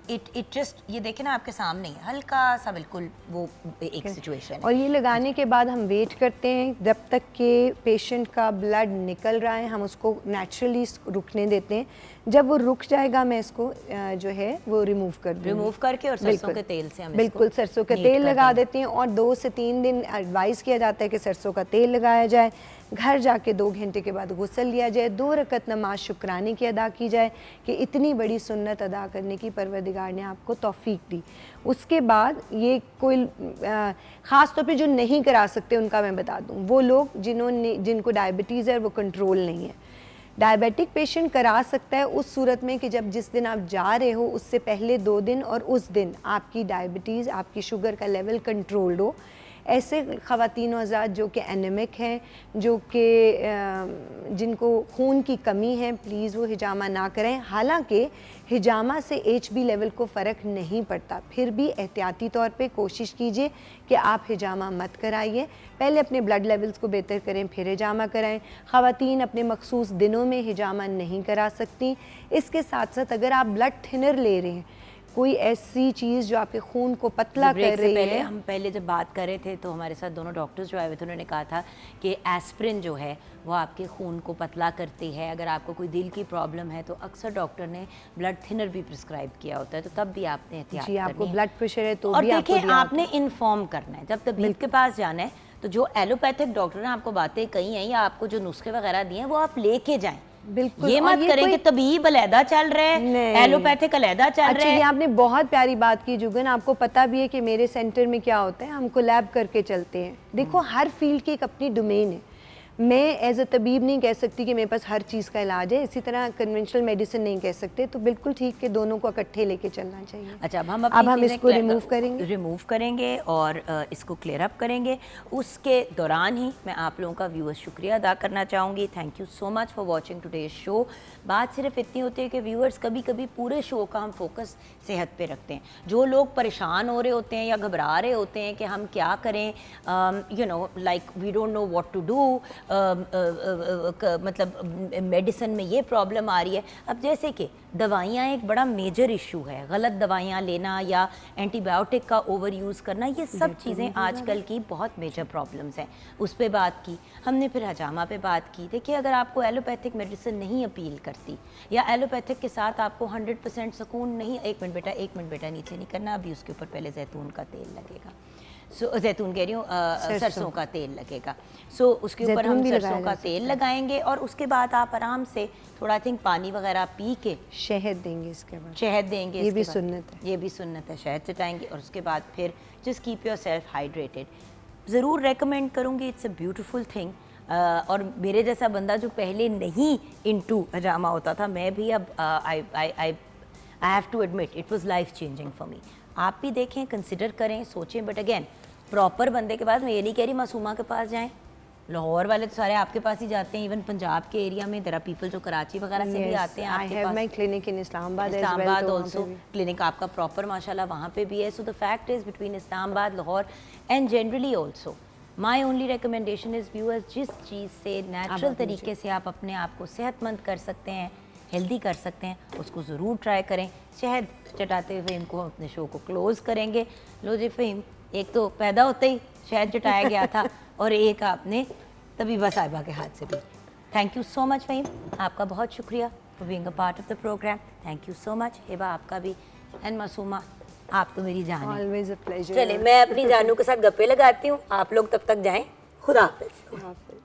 इट जस्ट ये देखें ना आपके सामने ही हल्का सा बिल्कुल वो एक सिचुएशन है। और ये लगाने के बाद हम वेट करते हैं जब तक कि पेशेंट का ब्लड निकल रहा है, हम उसको नेचुरली रुकने देते हैं। जब वो रुक जाएगा मैं इसको जो है वो रिमूव कर दूँगी। रिमूव करके और सरसों के तेल से हम बिल्कुल इसको सरसों का नीट तेल कर लगा देंगे। देते हैं और 2 से 3 दिन एडवाइस किया जाता है कि सरसों का तेल लगाया जाए। घर जाके 2 घंटे के बाद गुस्ल लिया जाए, 2 रकत नमाज शुक्राने की अदा की जाए कि इतनी बड़ी सुन्नत अदा करने की परवरदिगार ने आपको तौफीक दी। उसके बाद ये कोई ख़ास तौर पे जो नहीं करा सकते उनका मैं बता दूं, वो लोग जिनको डायबिटीज़ है वो कंट्रोल नहीं है। डायबिटिक पेशेंट करा सकता है उस सूरत में कि जब जिस दिन आप जा रहे हो उससे पहले 2 दिन और उस दिन आपकी डायबिटीज़, आपकी शुगर का लेवल कंट्रोल्ड हो। ऐसे ख़वातीन हज़रात जो कि एनेमिक हैं, जो कि जिनको खून की कमी है, प्लीज़ वो हिजामा ना करें। हालांकि हिजामा से HB लेवल को फ़र्क नहीं पड़ता, फिर भी एहतियाती तौर पे कोशिश कीजिए कि आप हिजामा मत कराइए। पहले अपने ब्लड लेवल्स को बेहतर करें, फिर हिजामा कराएं। ख़वातीन अपने मखसूस दिनों में हिजामा नहीं करा सकती। इसके साथ साथ अगर आप ब्लड थिनर ले रहे हैं, कोई ऐसी चीज़ जो आपके खून को पतला कर रही है। हम पहले जब बात कर रहे थे तो हमारे साथ दोनों डॉक्टर्स जो आए हुए थे उन्होंने कहा था कि एस्प्रिन जो है वो आपके खून को पतला करती है। अगर आपको कोई दिल की प्रॉब्लम है तो अक्सर डॉक्टर ने ब्लड थिनर भी प्रिस्क्राइब किया होता है, तो तब भी आपने एहतियात करनी है। आपको ब्लड प्रेशर है तो और भी आपको देखिए आपने इन्फॉर्म करना है। जब तबीब के पास जाना है तो जो एलोपैथिक डॉक्टर ने आपको बातें कही हैं या आपको जो नुस्खे वगैरह दिए हैं वो आप लेके जाएं। बिल्कुल। ये मत करें कि तबीब अलहदा चल रहा है, एलोपैथिक अलहदा चल रहा है। ये आपने बहुत प्यारी बात की जुगन। आपको पता भी है कि मेरे सेंटर में क्या होता है, हम कोलैब करके चलते हैं। देखो हर फील्ड की एक अपनी डोमेन है। मैं एज अ तबीब नहीं कह सकती कि मेरे पास हर चीज़ का इलाज है, इसी तरह कन्वेंशनल मेडिसिन नहीं कह सकते। तो बिल्कुल ठीक कि दोनों को इकट्ठे लेके चलना चाहिए। अच्छा, अब हम इसको रिमूव करेंगे और इसको क्लियर अप करेंगे। उसके दौरान ही मैं आप लोगों का व्यूअर्स शुक्रिया अदा करना चाहूँगी। Thank you so much for watching today's show. बात सिर्फ इतनी होती है कि व्यूअर्स कभी कभी पूरे शो का हम फोकस सेहत पे रखते हैं। जो लोग परेशान हो रहे होते हैं या घबरा रहे होते हैं कि हम क्या करें, you know like we don't know what to do, मतलब मेडिसिन में ये प्रॉब्लम आ रही है। अब जैसे कि दवाइयाँ एक बड़ा मेजर इशू है, गलत दवाइयाँ लेना या एंटीबायोटिक का ओवर यूज़ करना, ये सब चीज़ें आजकल की बहुत मेजर प्रॉब्लम्स हैं। उस पे बात की हमने, फिर हजामा पे बात की। देखिए अगर आपको एलोपैथिक मेडिसिन नहीं अपील करती या एलोपैथिक के साथ आपको 100% सुकून नहीं, एक मिनट बेटा नीचे नहीं करना, अभी उसके ऊपर पहले जैतून का तेल लगेगा। जैतून कह रही हूँ, सरसों का तेल लगेगा। उसके ऊपर हम सरसों का तेल लगाएंगे और उसके बाद आप आराम से थोड़ा पानी वगैरह पी के शहद देंगे। इसके बाद शहद देंगे, ये भी सुन्नत है। ये भी सुन्नत है, शहद चटाएंगे। और उसके बाद फिर just keep your self hydrated. ज़रूर रेकमेंड करूँगी, इट्स अ ब्यूटीफुल थिंग। और मेरे जैसा बंदा जो पहले नहीं इनटू हजामा होता था, मैं भी अब I have to admit it was life changing for me. आप भी देखें, कंसिडर करें, सोचें, बट अगेन प्रॉपर बंदे के पास। मैं ये नहीं कह रही मासूमा के पास जाएं, लाहौर वाले तो सारे आपके पास ही जाते हैं। इवन पंजाब के एरिया में देयर आर पीपल जो कराची वगैरह से भी आते हैं आपके पास। My clinic in Islamabad also clinic आपका प्रॉपर माशाल्लाह वहाँ पे भी है। So the fact is between Islamabad, Lahore and generally also my only recommendation is viewers, जिस चीज़ से नेचुरल तरीके से आप अपने आप को सेहतमंद कर सकते हैं, हेल्दी कर सकते हैं, उसको ज़रूर ट्राई करें। शहद चटाते हुए इनको हम अपने शो को क्लोज़ करेंगे। लो जी फ़हीम, एक तो पैदा होते ही शहद चटाया गया था और एक आपने तबीबा साहिबा के हाथ से भी। Thank you so much Faheem, आपका बहुत शुक्रिया। For being a part of the program. Thank you so much. Hiba आपका भी, एंड मासूमा आप तो मेरी जान है। Always a pleasure. चलिए मैं अपनी जानू के साथ गप्पे लगाती हूँ, आप लोग तब तक जाएं। खुदा हाफिज़।